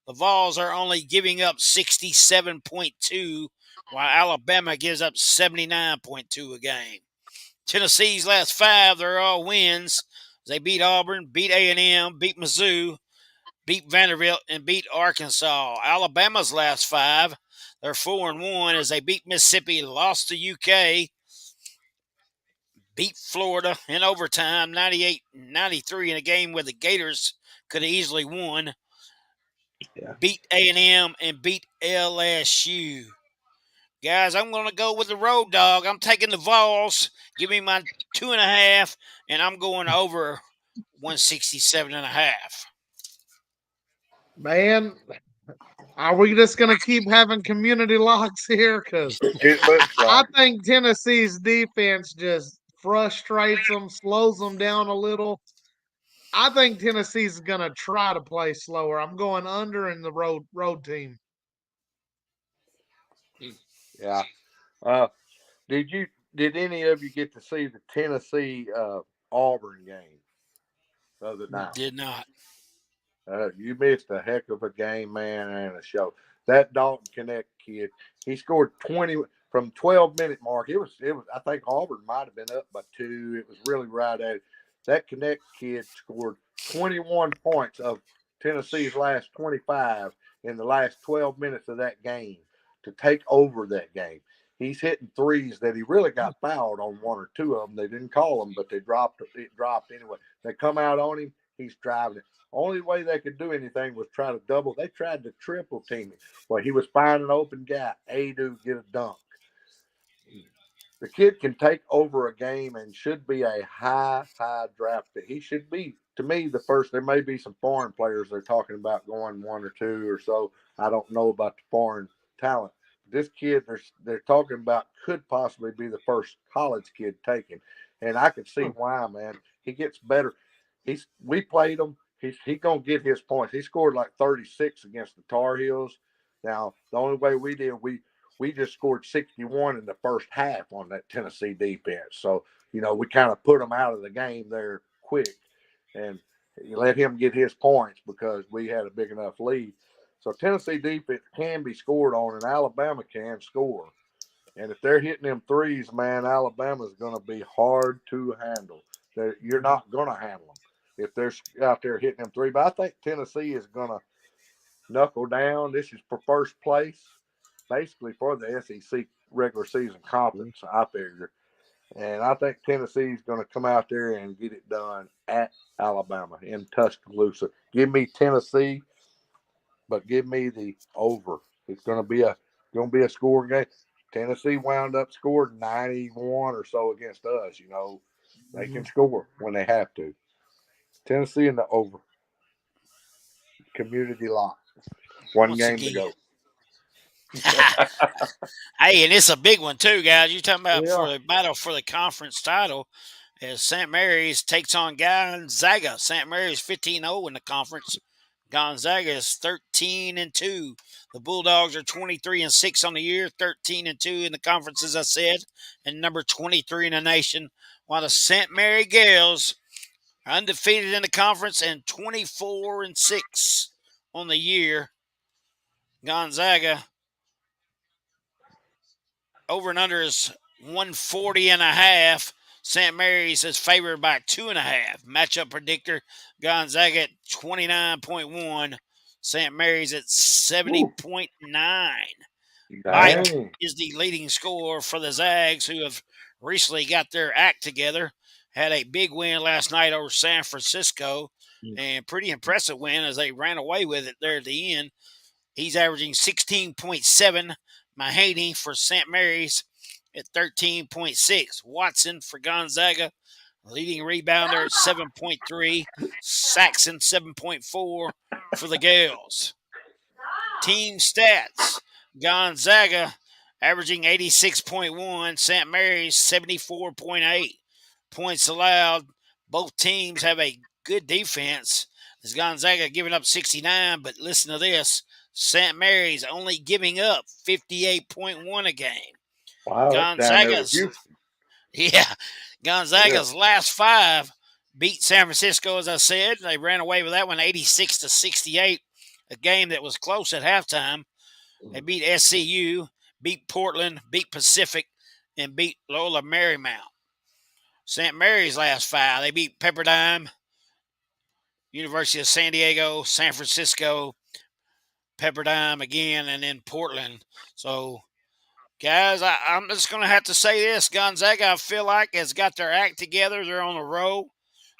the Vols are only giving up 67.2, while Alabama gives up 79.2 a game. Tennessee's last 5, they're all wins. They beat Auburn, beat A&M, beat Mizzou, beat Vanderbilt, and beat Arkansas. Alabama's last 5, they're 4-1 as they beat Mississippi, lost to UK, beat Florida in overtime, 98-93 in a game where the Gators could have easily won. Yeah. Beat A&M and beat LSU. Guys, I'm going to go with the road dog. I'm taking the Vols. Give me my 2.5, and I'm going over 167.5. Man, are we just going to keep having community locks here? Because I think Tennessee's defense just frustrates them, slows them down a little. I think Tennessee's going to try to play slower. I'm going under in the road team. Yeah. Did any of you get to see the Tennessee Auburn game the other night? Did not. You missed a heck of a game, man, and a show. That Dalton Connect kid, he scored 20 from 12-minute mark. It was. I think Auburn might have been up by 2. It was really right at it. That Connect kid scored 21 points of Tennessee's last 25 in the last 12 minutes of that game to take over that game. He's hitting threes that he really got fouled on 1 or 2 of them. They didn't call them, but it dropped anyway. They come out on him. He's driving it. Only way they could do anything was try to double. They tried to triple team him. Well, he was finding an open guy. Adu get a dunk. The kid can take over a game and should be a high draft pick. He should be, to me, the first. There may be some foreign players they're talking about going 1 or 2 or so. I don't know about the foreign talent. This kid they're talking about could possibly be the first college kid taken. And I could see why, man. He gets better. We played him. He's going to get his points. He scored like 36 against the Tar Heels. Now, the only way we did, we just scored 61 in the first half on that Tennessee defense. So, we kind of put them out of the game there quick. And You let him get his points because we had a big enough lead. So Tennessee defense can be scored on, and Alabama can score. And if they're hitting them threes, man, Alabama's going to be hard to handle. You're not going to handle them if they're out there hitting them three. But I think Tennessee is going to knuckle down. This is for first place, basically for the SEC regular season conference, I figure. And I think Tennessee's going to come out there and get it done at Alabama in Tuscaloosa. Give me Tennessee, but give me the over. It's going to be a scoring game. Tennessee wound up scored 91 or so against us. You know, they can score when they have to. Tennessee in the over. Community lock. One game to go. Hey, and it's a big one too, guys. You're talking about Yeah. for the battle for the conference title as St. Mary's takes on Gonzaga. St. Mary's 15-0 in the conference. Gonzaga is 13-2. The Bulldogs are 23-6 on the year, 13-2 in the conference, as I said, and number 23 in the nation. While the St. Mary Gales are undefeated in the conference and 24-6 on the year. Gonzaga over and under is 140.5. St. Mary's is favored by 2.5. Matchup predictor, Gonzaga at 29.1. St. Mary's at 70.9. Mike is the leading scorer for the Zags, who have recently got their act together. Had a big win last night over San Francisco, and pretty impressive win as they ran away with it there at the end. He's averaging 16.7. Mahaney for St. Mary's at 13.6. Watson for Gonzaga, leading rebounder at 7.3. Saxon 7.4 for the Gales. Team stats, Gonzaga averaging 86.1. St. Mary's 74.8. Points allowed. Both teams have a good defense. As Gonzaga giving up 69, but listen to this. St. Mary's only giving up 58.1 a game. Wow, Gonzaga's last 5 beat San Francisco, as I said. They ran away with that one 86-68, a game that was close at halftime. They beat SCU, beat Portland, beat Pacific, and beat Loyola Marymount. St. Mary's last 5, they beat Pepperdine, University of San Diego, San Francisco, Pepperdine again, and then Portland. So, guys, I'm just going to have to say this. Gonzaga, I feel like, has got their act together. They're on a roll.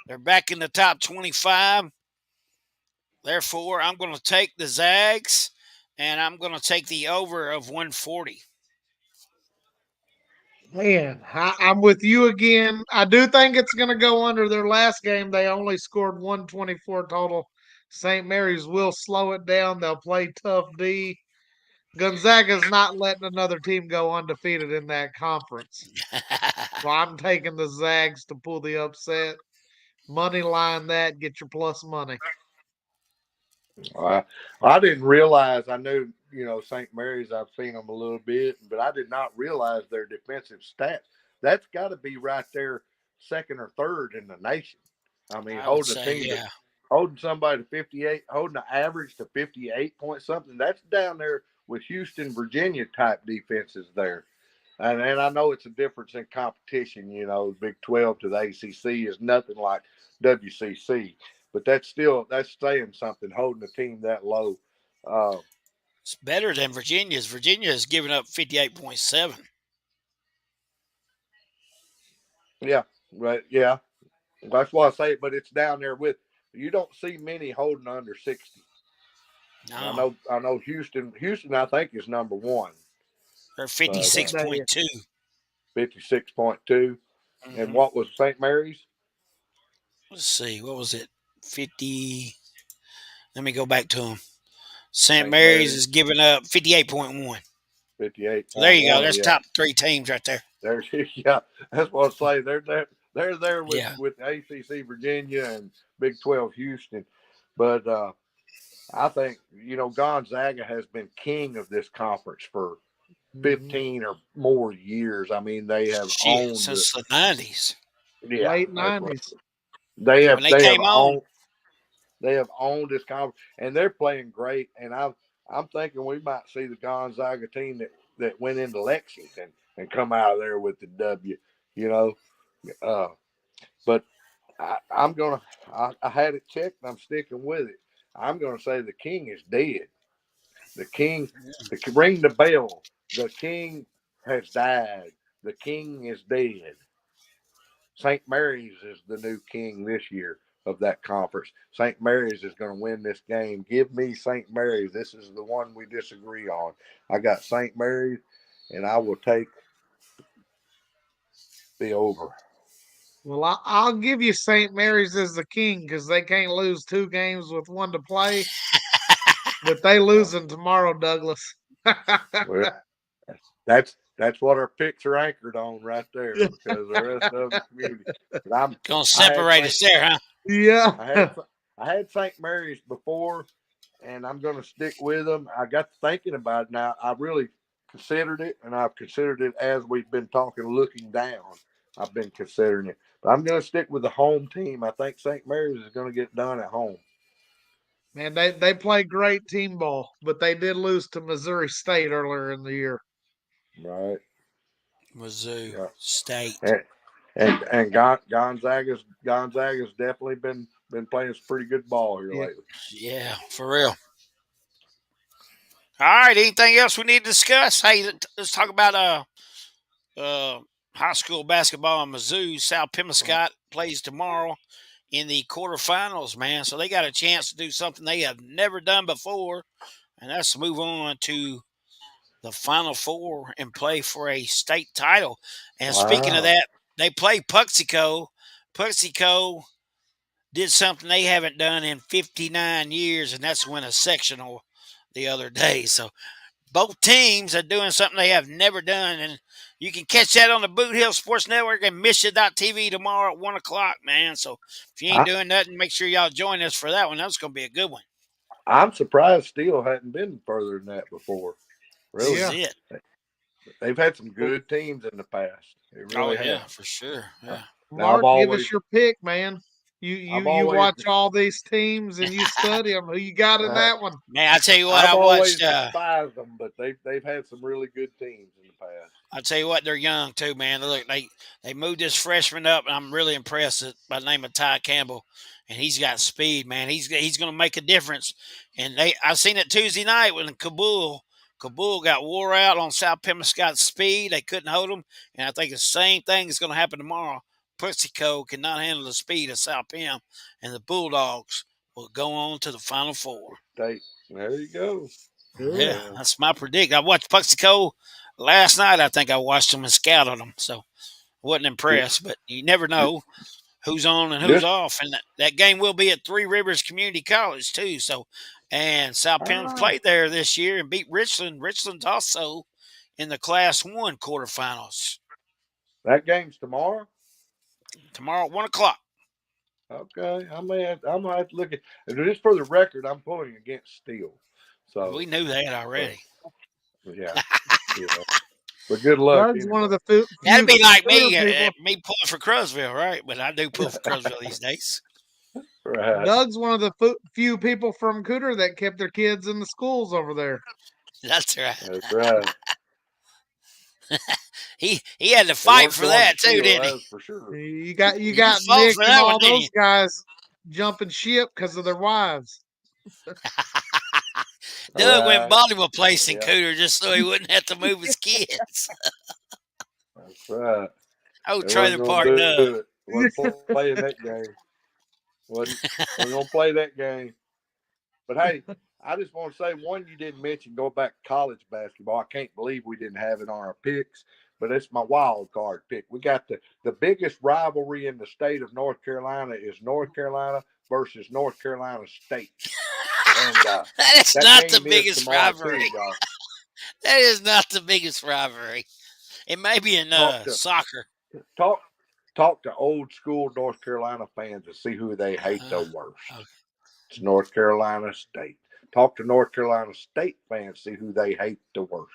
They're back in the top 25. Therefore, I'm going to take the Zags, and I'm going to take the over of 140. Man, I'm with you again. I do think it's going to go under. Their last game, they only scored 124 total. St. Mary's will slow it down. They'll play tough D. Gonzaga's not letting another team go undefeated in that conference. So I'm taking the Zags to pull the upset. Money line that, get your plus money. I didn't realize. I knew, St. Mary's, I've seen them a little bit, but I did not realize their defensive stats. That's got to be right there, second or third in the nation. I mean, holding somebody to 58, holding the average to 58 point something, that's down there with Houston, Virginia type defenses there. And I know it's a difference in competition. Big 12 to the ACC is nothing like WCC. But that's saying something, holding a team that low. It's better than Virginia's. Virginia has given up 58.7. Yeah, right. Yeah, that's why I say it. But it's down there with. You don't see many holding under 60. No. I know Houston. Houston, I think, is number 1. They're 56.2. 56.2. Mm-hmm. And what was St. Mary's? Let's see. What was it? 50. Let me go back to them. St. Mary's is giving up 58.1. 58. So there you go. There's top 3 teams right there. That's what I say. They're there with ACC Virginia and Big 12 Houston. But I think, Gonzaga has been king of this conference for 15 or more years. I mean, they have owned since the 90s. Yeah, late 90s. They have They have owned this conference, and they're playing great. And I'm thinking we might see the Gonzaga team that went into Lexington and come out of there with the W. You know, but I had it checked, and I'm sticking with it. I'm gonna say the King is dead. The King, ring the bell. The King has died. The King is dead. St. Mary's is the new king this year of that conference. St. Mary's is going to win this game. Give me St. Mary's. This is the one we disagree on. I got St. Mary's, and I will take the over. Well, I'll give you St. Mary's as the king because they can't lose 2 games with 1 to play. But they losing tomorrow, Douglas. Well, that's what our picks are anchored on right there because the rest of the community. But I'm Gonna separate us there, huh? Yeah. I had St. Mary's before, and I'm going to stick with them. I got thinking about it now. I really considered it, and I've considered it as we've been talking, looking down. I've been considering it. But I'm going to stick with the home team. I think St. Mary's is going to get done at home. Man, they play great team ball, but they did lose to Missouri State earlier in the year. Right. Mizzou State. And Gonzaga's definitely been playing some pretty good ball here lately. Yeah, for real. All right, anything else we need to discuss? Hey, let's talk about high school basketball in Mizzou. South Pemiscot plays tomorrow in the quarterfinals, man. So they got a chance to do something they have never done before, and that's move on to the Final Four and play for a state title. And speaking of that, they play Puxico. Puxico did something they haven't done in 59 years, and that's win a sectional the other day. So both teams are doing something they have never done, and you can catch that on the Boot Hill Sports Network and Misha.tv tomorrow at 1 o'clock, man. So if you ain't doing nothing, make sure y'all join us for that one. That's going to be a good one. I'm surprised Steele hadn't been further than that before. Really? Yeah. They've had some good teams in the past. They really have. For sure. Yeah. Mark, give us your pick, man. You watch all these teams and you study them. Who you got in that one? Man, I tell you what, I've I always watched. despised them, but they've had some really good teams in the past. I tell you what, they're young too, man. Look, they moved this freshman up, and I'm really impressed by the name of Ty Campbell, and he's got speed, man. He's going to make a difference. And I seen it Tuesday night when Kabul got wore out on South Pemiscot's speed. They couldn't hold him, and I think the same thing is going to happen tomorrow. Puxico cannot handle the speed of South Pem, and the Bulldogs will go on to the Final Four. There you go. Yeah, that's my predict. I watched Puxico last night. I think I watched them and scouted them, so I wasn't impressed. But you never know who's on and who's off. And that game will be at Three Rivers Community College too. So, and South Pem's played there this year and beat Richland. Richland's also in the Class 1 quarterfinals. That game's tomorrow? Tomorrow at 1 o'clock. Okay. I'm going to have to look at it. Just for the record, I'm pulling against Steele. So we knew that already. Yeah. But good luck. Doug's one of the few that'd be like me pulling for Crosville, right? But I do pull for Crosville these days. Right. Doug's one of the few people from Cooter that kept their kids in the schools over there. That's right. That's right. He had to fight for that too, didn't he? For sure. You got Nick and all those guys jumping ship because of their wives. Doug went and bought him a place in Cooter just so he wouldn't have to move his kids. That's right. Oh, trailer park Doug. Wasn't playing that game. We're gonna play that game. But hey, I just want to say one you didn't mention. Go back to college basketball. I can't believe we didn't have it on our picks, but it's my wild card pick. We got the biggest rivalry in the state of North Carolina is North Carolina versus North Carolina State. And, that is not the biggest rivalry. That is not the biggest rivalry. It may be in soccer. Talk to old school North Carolina fans and see who they hate the worst. Okay. It's North Carolina State. Talk to North Carolina State fans, see who they hate the worst.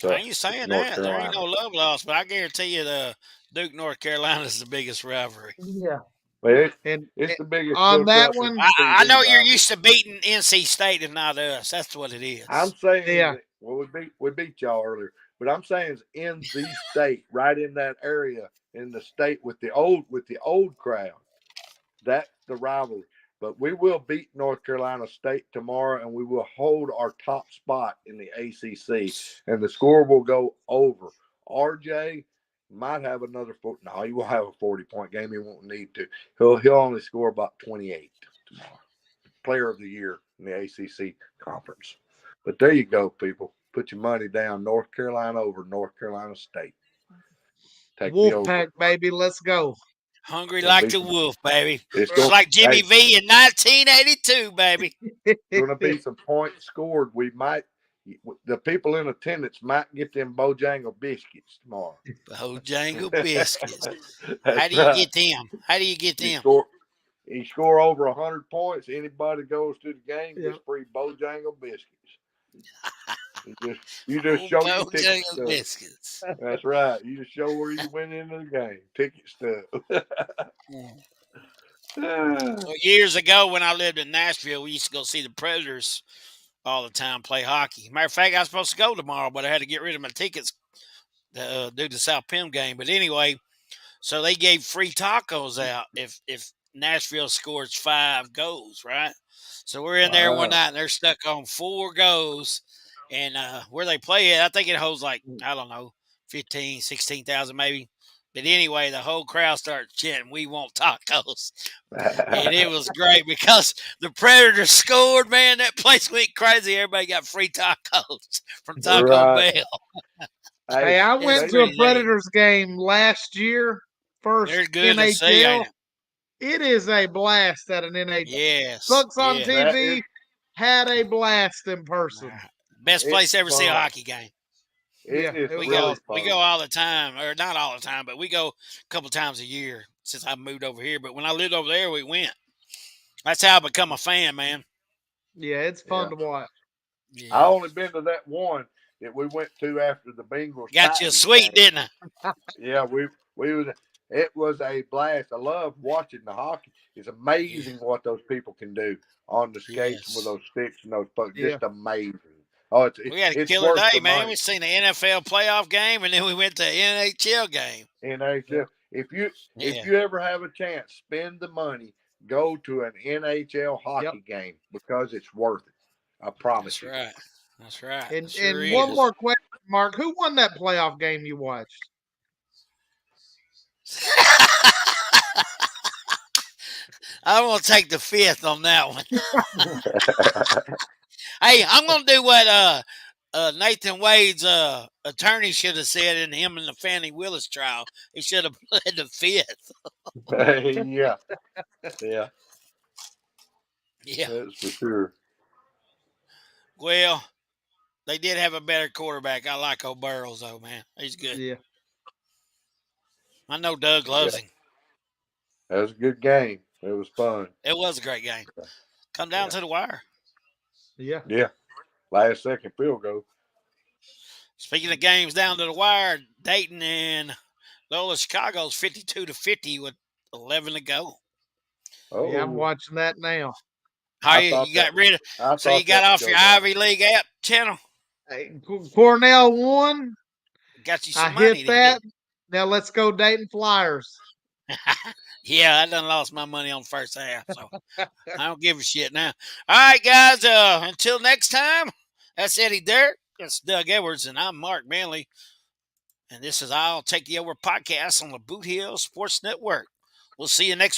I ain't saying that. There ain't no love lost, but I guarantee you the Duke, North Carolina is the biggest rivalry. Yeah. But And it's the biggest on that cook-up in one, I know TV you're rivalry. used to beating NC State and not us. That's what it is. I'm saying Yeah. that, well, we beat y'all earlier, but I'm saying it's in the state, right in that area, in the state with the old crowd. That's the rivalry. But we will beat North Carolina State tomorrow, and we will hold our top spot in the ACC, and the score will go over. RJ might have another no, he will have a 40-point game. He won't need to. He'll only score about 28 tomorrow. Player of the year in the ACC conference. But there you go, people. Put your money down. North Carolina over North Carolina State. Take the over. Wolfpack, baby, let's go. Hungry Gonna like be the some- wolf, baby. It's Just going like Jimmy V in 1982, baby. to be some points scored. The people in attendance might get them Bojangle biscuits tomorrow. Bojangle biscuits. That's How do you right. get them? How do you get them? You score over 100 points. Anybody goes to the game gets Yep. free Bojangle biscuits. You just show your ticket Bojangle stub. biscuits. That's right. You just show where you went into the game. Ticket stub. Well, years ago, when I lived in Nashville, we used to go see the Predators all the time play hockey. Matter of fact, I was supposed to go tomorrow, but I had to get rid of my tickets to do the South Penn game. But anyway, so they gave free tacos out if Nashville scores 5 goals, right? So we're in there one Wow. night, and they're stuck on 4 goals. And where they play it, I think it holds like, I don't know, 15, 16,000 maybe. But anyway, the whole crowd started chanting, "We want tacos." And it was great because the Predators scored, man. That place went crazy. Everybody got free tacos from Taco Right. Bell. Hey, I It's went to a pretty neat. Predators game last year, first They're good to see, NHL. ain't it? It is a blast at an NHL. Yes. Sucks on yes. TV, had a blast in person. Best It's place ever see a fun. hockey game. It is We really go fun. all the time, or not all the time, but we go a couple times a year since I moved over here. But when I lived over there, we went. That's how I become a fan, man. Yeah, it's fun to watch. Yeah. I only been to that one that we went to after the Bengals. Got you a Titans sweet, game. didn't I? Yeah, it was a blast. I love watching the hockey. It's amazing what those people can do on the skates Yes. with those sticks and those pucks. Yeah. Just amazing. Oh, We had a it's killer worth day, the man. money. We seen the NFL playoff game, and then we went to NHL game. NHL. If you ever have a chance, spend the money. Go to an NHL hockey game because it's worth it. I promise That's you. right. That's right. And, Sure and one is. more question, Mark. Who won that playoff game you watched? I'm gonna take the 5th on that one. Hey, I'm gonna do what Nathan Wade's attorney should have said in him and the Fannie Willis trial. He should have pled the 5th. Yeah. Yeah. That's for sure. Well, they did have a better quarterback. I like old Burrows, though, man. He's good. Yeah. I know Doug loves him. That was a good game. It was fun. It was a great game. Come down to the wire. Yeah. Yeah. Last second field goal. Speaking of games down to the wire, Dayton and Loyola Chicago's 52-50 with 11 to go. Oh, Yeah, I'm watching that now. How you got rid of? So you got off your Ivy League app channel? Hey, Cornell won. Got you some I money. hit that. Now let's go Dayton Flyers. Yeah, I done lost my money on the first half, so I don't give a shit now. All right, guys. Until next time, that's Eddie Derrick. That's Doug Edwards, and I'm Mark Manley. And this is I'll Take You Over podcast on the Boot Hill Sports Network. We'll see you next week.